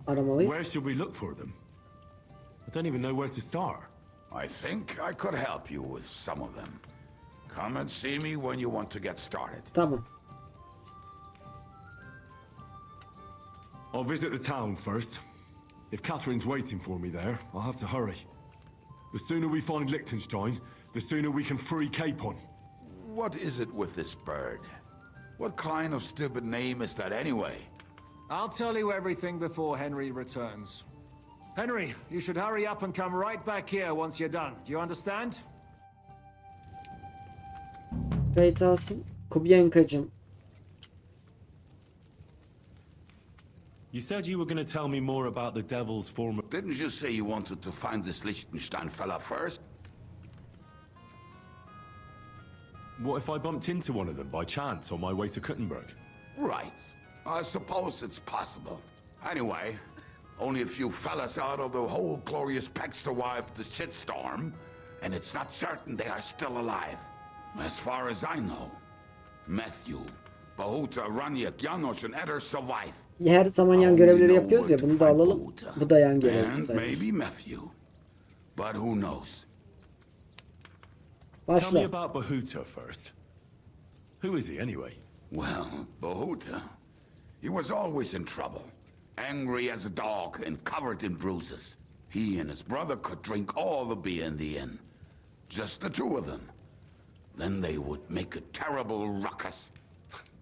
aramalıyız? Where should we look for them? I don't even know where to start. I think I could help you with some of them. Come and see me when you want to get started. Tamam. I'll visit the town first. If Catherine's waiting for me there, I'll have to hurry. The sooner we find Liechtenstein, the sooner we can free Capon. What is it with this bird? What kind of stupid name is that anyway? I'll tell you everything before Henry returns. Henry, you should hurry up and come right back here once you're done. Do you understand? Kayıt alsın. Kubyankacım. You said you were going to tell me more about the devil's former... Didn't you say you wanted to find this Liechtenstein fella first? What if I bumped into one of them by chance on my way to Kuttenberg? Right. I suppose it's possible. Anyway, only a few fellas out of the whole glorious pack survived the shitstorm, and it's not certain they are still alive. As far as I know, Matthew, Bohuta, Raniak, Janos, and Eder survive. Her zaman yan görevleri yapıyoruz ya, bunu da alalım. Bu da yan görev. And maybe Matthew. But who knows? Tell me about Bohuta first. Who is he anyway? Well, Bohuta, he was always in trouble. Angry as a dog and covered in bruises. He and his brother could drink all the beer in the inn. Just the two of them. Then they would make a terrible ruckus.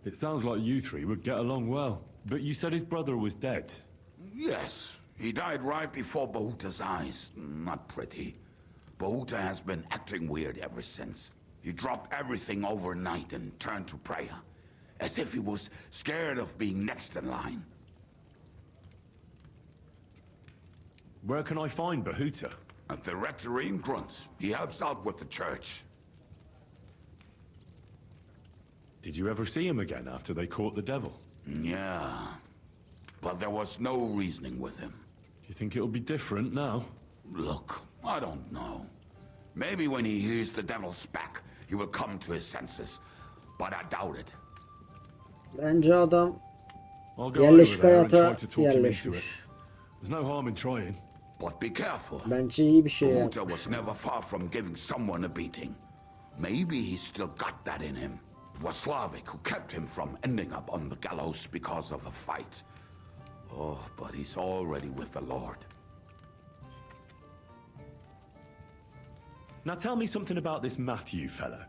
It sounds like you three would get along well. But you said his brother was dead. Yes, he died right before Bohuta's eyes. Not pretty. Bohuta has been acting weird ever since. He dropped everything overnight and turned to prayer. As if he was scared of being next in line. Where can I find Bohuta? At the rectory in Grunt. He helps out with the church. Did you ever see him again after they caught the devil? Yeah, but there was no reasoning with him. Do you think it'll be different now? Look, I don't know. Maybe when he hears the devil's back, he will come to his senses. But I doubt it. Bence adam I'll go yerleşik over there and hayata try to talk him into it. yerleşmiş. There's no harm in trying. But be careful. Bence iyi bir şey Bohuta yapmış. was never far from giving someone a beating. Maybe he's still got that in him. It was Slavic who kept him from ending up on the gallows because of a fight. Oh, but he's already with the Lord. Now tell me something about this Matthew fella.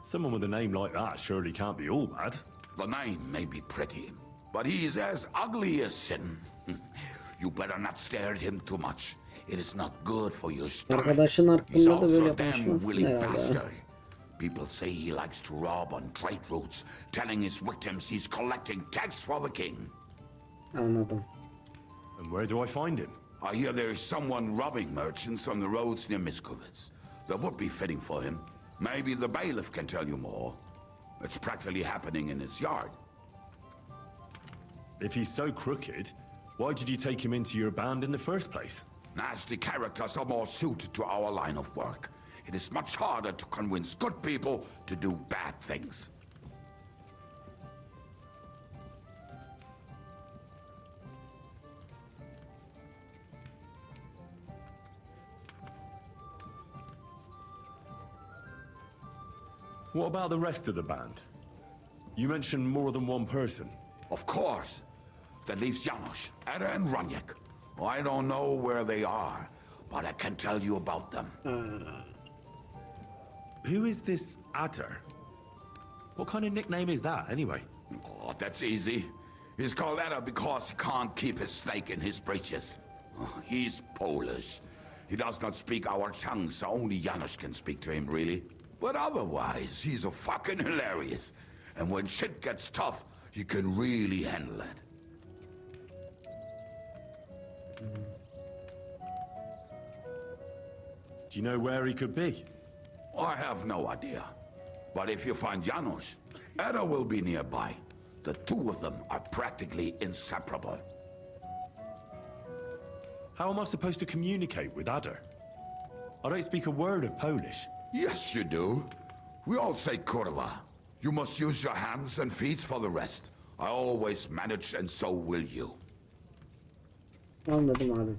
Someone with a name like that surely can't be all bad. The name may be pretty, but he's as ugly as sin. You better not stare at him too much. It is not good for your stomach. Arkadaşın He's hakkında da böyle also a damn konuşmasın willing herhalde. bastard. People say he likes to rob on trade routes, telling his victims he's collecting tax for the king. Anladım. And where do I find him? I hear there is someone robbing merchants on the roads near Miskovitz. That would be fitting for him. Maybe the bailiff can tell you more. It's practically happening in his yard. If he's so crooked, why did you take him into your band in the first place? Nasty characters are more suited to our line of work. It is much harder to convince good people to do bad things. What about the rest of the band? You mentioned more than one person. Of course. That leaves Janos, Ada and Raniek. I don't know where they are, but I can tell you about them. Who is this Adder? What kind of nickname is that, anyway? Oh, that's easy. He's called Ada because he can't keep his snake in his breeches. He's Polish. He does not speak our tongue, so only Janos can speak to him, really. But otherwise, he's a fucking hilarious. And when shit gets tough, he can really handle it. Do you know where he could be? I have no idea. But if you find Janos, Ada will be nearby. The two of them are practically inseparable. How am I supposed to communicate with Adder? I don't speak a word of Polish. Yes, you do. We all say kurwa. You must use your hands and feet for the rest. I always manage, and so will you. Anladım abi.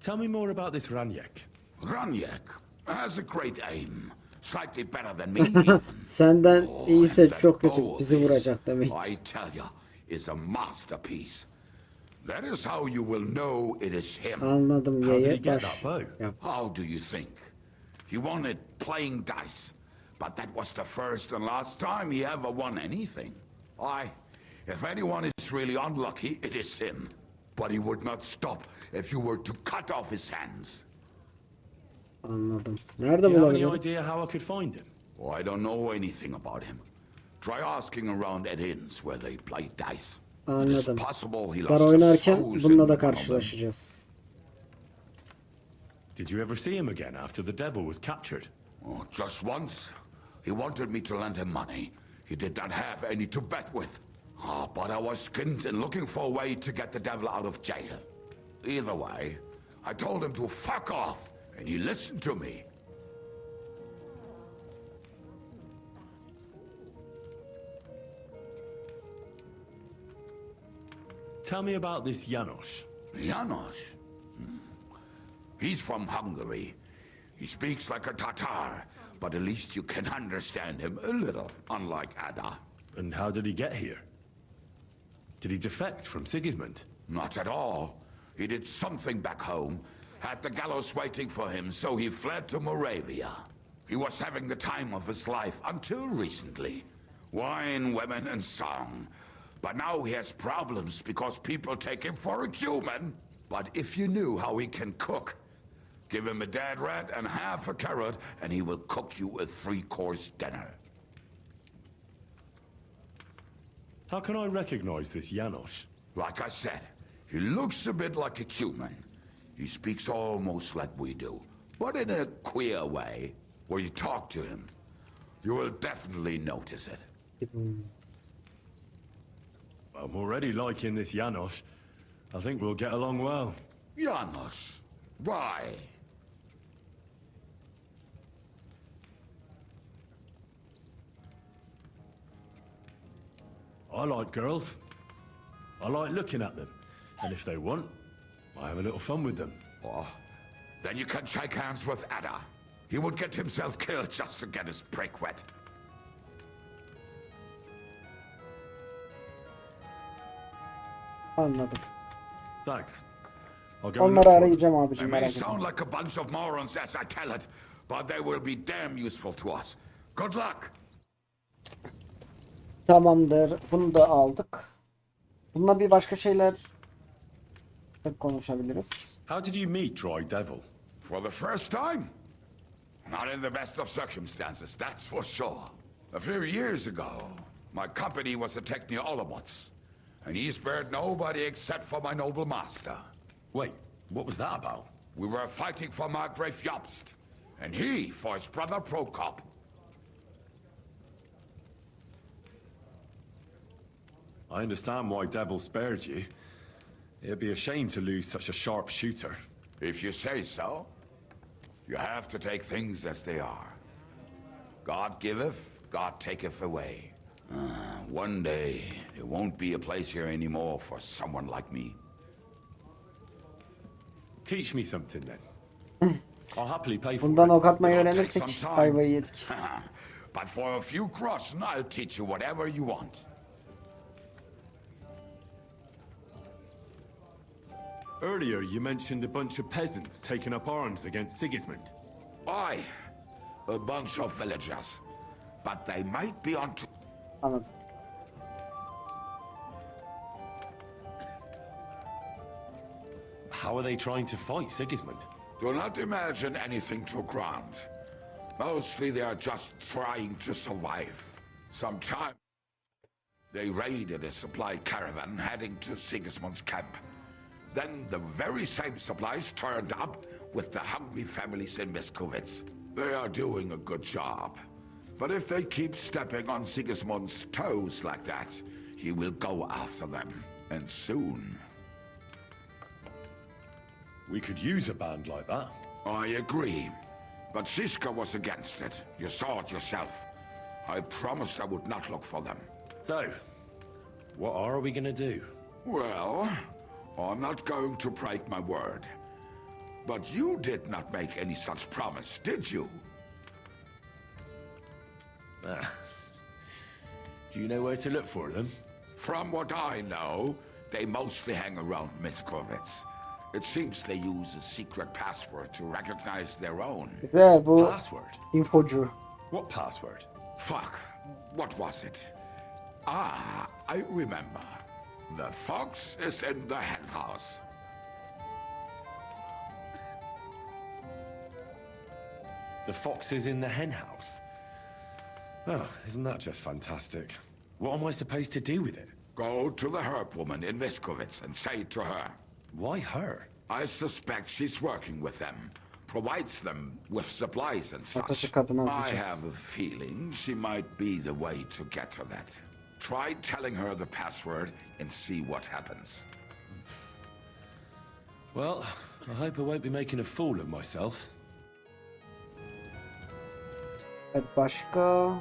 Tell me more about this Raniek. Raniek has a great aim. Slightly better than me, even. Senden iyiyse that çok kötü bow of bizi his, vuracak demek. I tell you, is a masterpiece. That is how you will know it is him. Anladım How did he yeye get baş. that bow? Yap. How do you think? He won it playing dice. But that was the first and last time he ever won anything. If anyone is really unlucky, it is him. But he would not stop if you were to cut off his hands. Anladım. Nerede Do you have any bulabilirim? idea how I could find him? Oh, I don't know anything about him. Try asking around at inns where they play dice. It is Anladım. possible he Sar lost his oynarken toes bununla in da one of them. karşılaşacağız. Did you ever see him again after the devil was captured? Oh, just once. He wanted me to lend him money. He did not have any to bet with. But I was skinned and looking for a way to get the devil out of jail. Either way, I told him to fuck off, and he listened to me. Tell me about this Janos. Janos? He's from Hungary. He speaks like a Tatar, but at least you can understand him a little, unlike Ada. And how did he get here? Did he defect from Sigismund? Not at all. He did something back home, had the gallows waiting for him, so he fled to Moravia. He was having the time of his life until recently. Wine, women, and song. But now he has problems because people take him for a human. But if you knew how he can cook, give him a dead rat and half a carrot, and he will cook you a 3-course dinner. How can I recognize this Janos? Like I said, he looks a bit like a human. He speaks almost like we do, but in a queer way. Where you talk to him, you will definitely notice it. I'm already liking this Janos. I think we'll get along well. Janos, why? I like girls. I like looking at them. And if they want, I have a little fun with them. Oh, then you can shake hands with Ada. He would get himself killed just to get his prick wet. Anladım. Thanks. I'll go and look Onları for them. arayacağım They abicim, may merak etme. sound like a bunch of morons as I tell it, but they will be damn useful to us. Good luck. Tamamdır. Bunu da aldık. Bununla bir başka şeyler de konuşabiliriz. How did you meet Dry Devil? For the first time? Not in the best of circumstances, that's for sure. A few years ago, my company was attacked near Olomouc, and he spared nobody except for my noble master. Wait, what was that about? We were fighting for Margrave Jobst, and he for his brother Prokop. I understand why Devil spared you. It'd be a shame to lose such a sharp shooter. If you say so, you have to take things as they are. God giveth, God taketh away. One day, there won't be a place here anymore for someone like me. Teach me something then. I'll happily pay for Bundan it. ok atmayı It'll take öğrenirsek some time. ayvayı yedik. But for a few groschen, I'll teach you whatever you want. Earlier, you mentioned a bunch of peasants taking up arms against Sigismund. Aye, a bunch of villagers. But they might be on... Anladım. How are they trying to fight Sigismund? Do not imagine anything too grand. Mostly they are just trying to survive. Sometimes they raided a supply caravan heading to Sigismund's camp. Then the very same supplies turned up with the hungry families in Miskovitz. They are doing a good job. But if they keep stepping on Sigismund's toes like that, he will go after them. And soon. We could use a band like that. I agree. But Siska was against it. You saw it yourself. I promised I would not look for them. So, what are we gonna do? Well, I'm not going to break my word. But you did not make any such promise, did you? Do you know where to look for them? From what I know, they mostly hang around Miskovitz. It seems they use a secret password to recognize their own. Güzel bu Password? infocu. What password? Fuck. What was it? Ah, I remember. The fox is in the hen house. The fox is in the hen house? Oh, isn't that just fantastic? What am I supposed to do with it? Go to the herb woman in Miskovitz and say to her. Why her? I suspect she's working with them. Provides them with supplies and such. Ateşi kadına I atacağız. have a feeling she might be the way to get to that. Try telling her the password and see what happens. Well, I hope I won't be making a fool of myself. Evet, başka.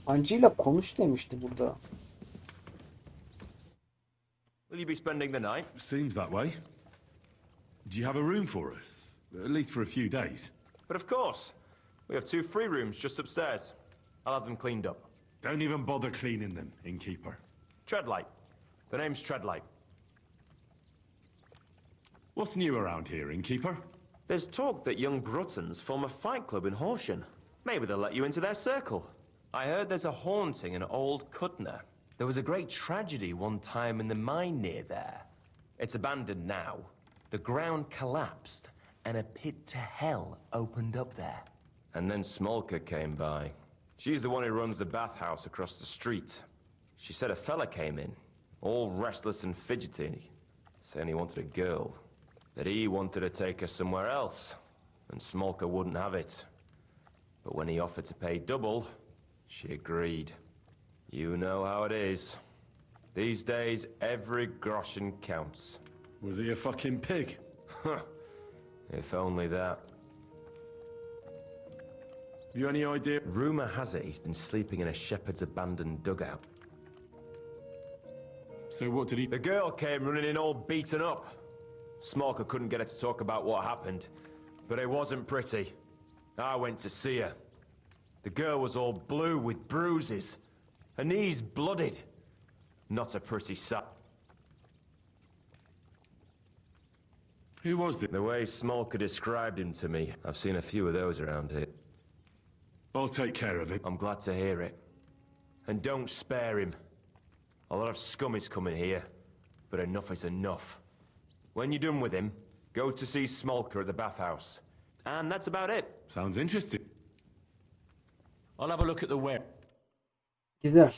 Hancı'yla konuş demişti burada. Will you be spending the night? Seems that way. Do you have a room for us? At least for a few days. But of course. We have 2 free rooms just upstairs. I'll have them cleaned up. Don't even bother cleaning them, innkeeper. Treadlight. The name's Treadlight. What's new around here, innkeeper? There's talk that young Bruttons form a fight club in Horsham. Maybe they'll let you into their circle. I heard there's a haunting in Old Kutner. There was a great tragedy one time in the mine near there. It's abandoned now. The ground collapsed, and a pit to hell opened up there. And then Smolka came by. She's the one who runs the bathhouse across the street. She said a fella came in, all restless and fidgety, saying he wanted a girl. That he wanted to take her somewhere else, and Smolka wouldn't have it. But when he offered to pay double, she agreed. You know how it is. These days, every groschen counts. Was he a fucking pig? If only that. You any idea? Rumor has it he's been sleeping in a shepherd's abandoned dugout. So what did he... The girl came running in all beaten up. Smoker couldn't get her to talk about what happened, but it wasn't pretty. I went to see her. The girl was all blue with bruises, her knees blooded. Not a pretty sight. Who was it? The way Smolka described him to me, I've seen a few of those around here. I'll take care of him. I'm glad to hear it. And don't spare him. A lot of scum is coming here, but enough is enough. When you're done with him, go to see Smolka at the bathhouse. And that's about it. Sounds interesting. I'll have a look at the web. Güzel.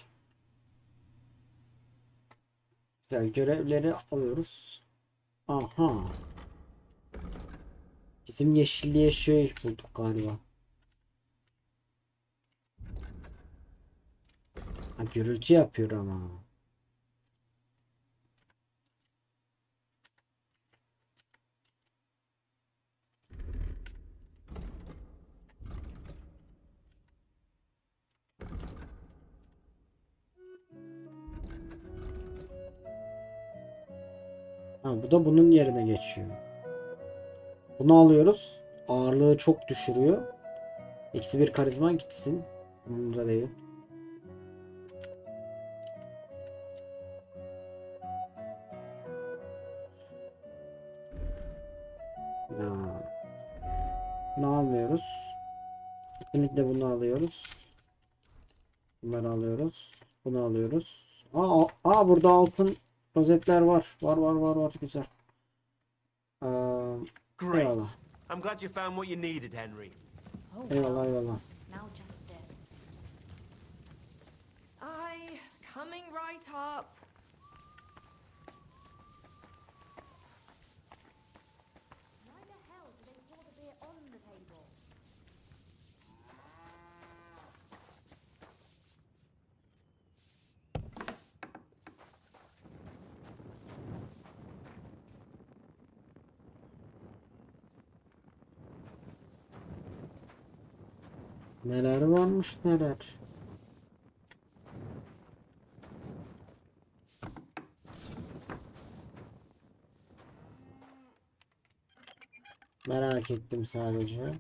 Güzel, görevleri alıyoruz. Aha. Bizim yeşilliğe şey bulduk galiba. Ha, gürültü yapıyor ama. Ha, bu da bunun yerine geçiyor. Bunu alıyoruz. Ağırlığı çok düşürüyor. -1 karizma gitsin. Umurumda değil. Ha. Bunu almıyoruz. Kesinlikle bunu alıyoruz. Bunları alıyoruz. Bunu alıyoruz. Burada altın rozetler var. Var. Güzel. Great. Eyvallah. I'm glad you found what you needed, Henry. Eyvallah. Now just this. Coming right up. Why the hell do they pour the beer on the table? Neler varmış neler. Merak ettim sadece.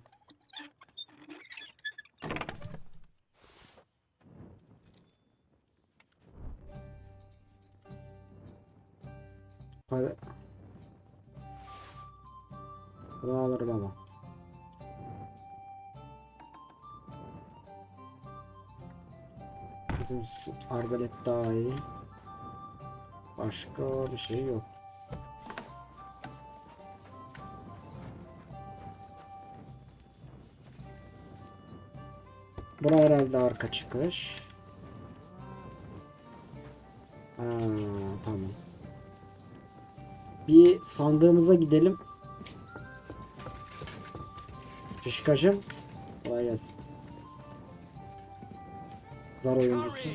Para... Bunu alırım ama. Bizim arbalet daha iyi. Başka bir şey yok. Bura herhalde arka çıkış. Tamam. Bir sandığımıza gidelim. Fişkacım. Kolay gelsin. Zar oyuncusu.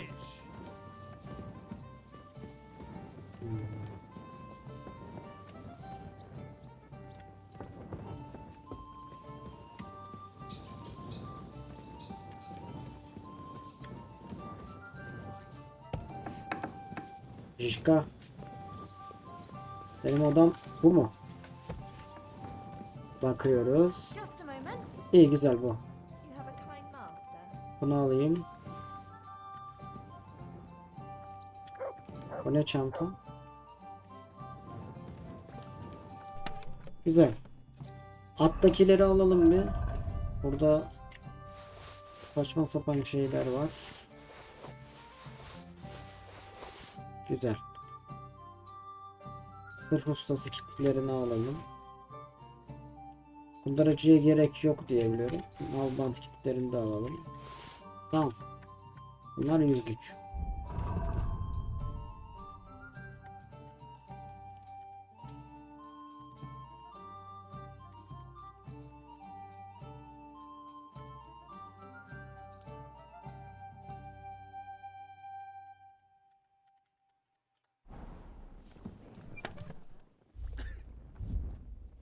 Jişka. Benim odam bu mu? Bakıyoruz. İyi, güzel bu. Bunu alayım. Bu ne çanta? Güzel. Alttakileri alalım bir. Burada saçma sapan şeyler var. Güzel. Sırf ustası kitlerini alalım. Kundaracıya gerek yok diye biliyorum. Malbant kitlerini de alalım. Tamam. Bunlar yüzlük.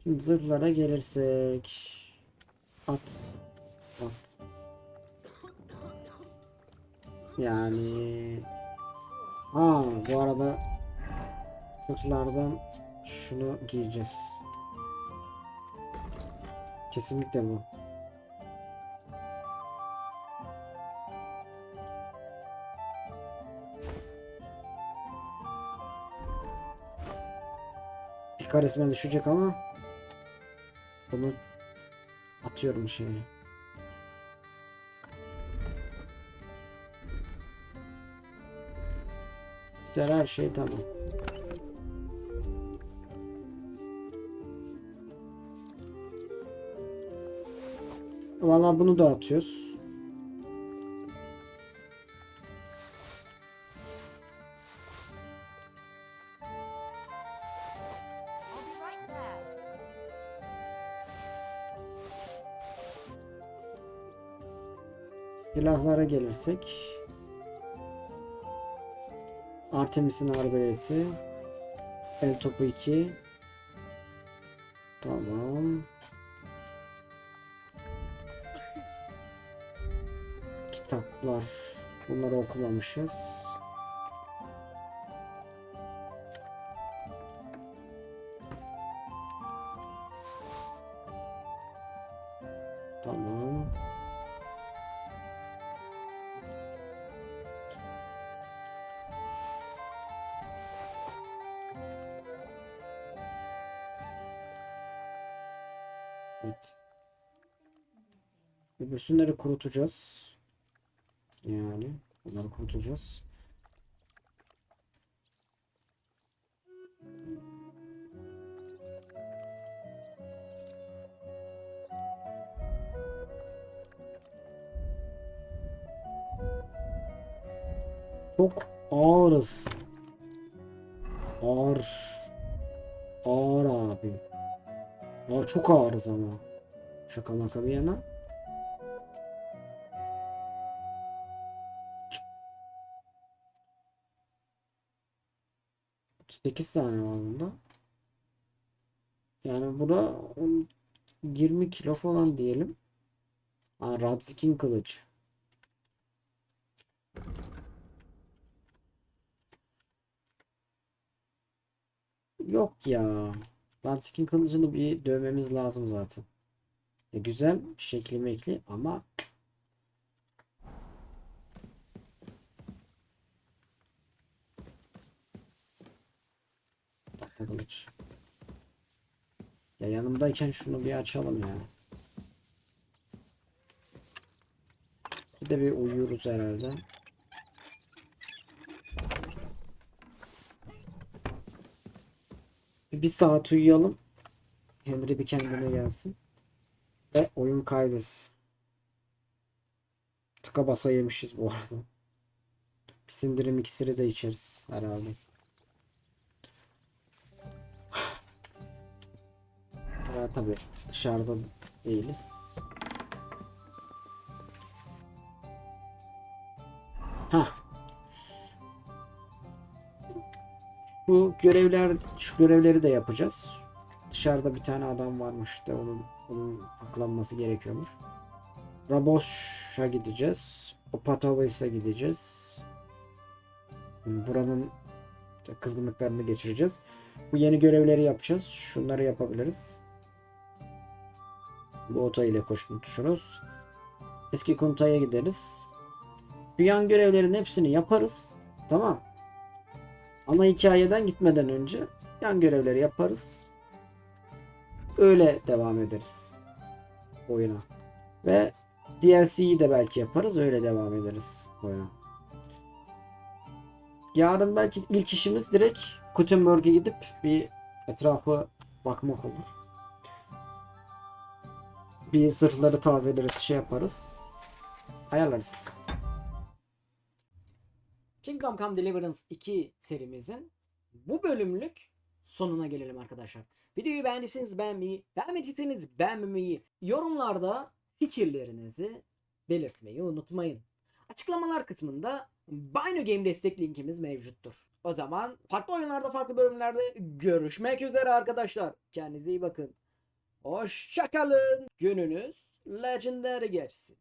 Şimdi zırhlara gelirsek. At. Yani. Bu arada Sırtlardan şunu giyeceğiz. Kesinlikle bu. Bir karizma düşecek ama bunu atıyorum şeyi. Güzel, her şey tamam. Vallahi bunu da atıyoruz. Silahlara gelirsek, Artemis'in arbaleti, el topu 2. Tamam. Kitaplar. Bunları okumamışız. Tamam. Evet. Öbürsünleri kurutacağız. Yani bunları kurutacağız. Çok ağırız. Ağır. Ağır abi. Ağır, çok ağırız ama. Şaka maka bir yana. Sekiz tane var bunda. Yani bu da 20 kilo falan diyelim. Ha, Radskin kılıç. Yok ya. Radskin kılıcını bir dövmemiz lazım zaten. Güzel şekli mekli ama tahta kılıç. Ya yanımdayken şunu bir açalım ya. Bir de bir uyuyoruz herhalde. Bir saat uyuyalım. Henry bir kendine gelsin. Ve oyun kaydetsin. Tıka basa yemişiz bu arada. Bir sindirim iksiri de içeriz herhalde. Ya tabii dışarıda değiliz. Hah. Şu görevleri de yapacağız. Dışarıda bir tane adam varmış da onun aklanması gerekiyormuş. Raboş'a gideceğiz. Opatovis'e gideceğiz. Buranın kızgınlıklarını geçireceğiz. Bu yeni görevleri yapacağız. Şunları yapabiliriz. Bu ota ile koştururuz. Eski kontaya gideriz. Şu yan görevlerin hepsini yaparız. Tamam. Ana hikayeden gitmeden önce yan görevleri yaparız. Öyle devam ederiz oyuna. Ve DLC'yi de belki yaparız. Öyle devam ederiz oyuna. Yarın belki ilk işimiz direkt Gutenberg'e gidip bir etrafa bakmak olur. Bir zırhları tazeleriz, şey yaparız. Ayarlarız. Kingdom Come Deliverance 2 serimizin bu bölümlük sonuna gelelim arkadaşlar. Videoyu beğendiyseniz beğenmeyi, beğenmediyseniz beğenmemeyi, yorumlarda fikirlerinizi belirtmeyi unutmayın. Açıklamalar kısmında Buy No Game destek linkimiz mevcuttur. O zaman farklı oyunlarda, farklı bölümlerde görüşmek üzere arkadaşlar. Kendinize iyi bakın. Hoşçakalın. Gününüz legendary geçsin.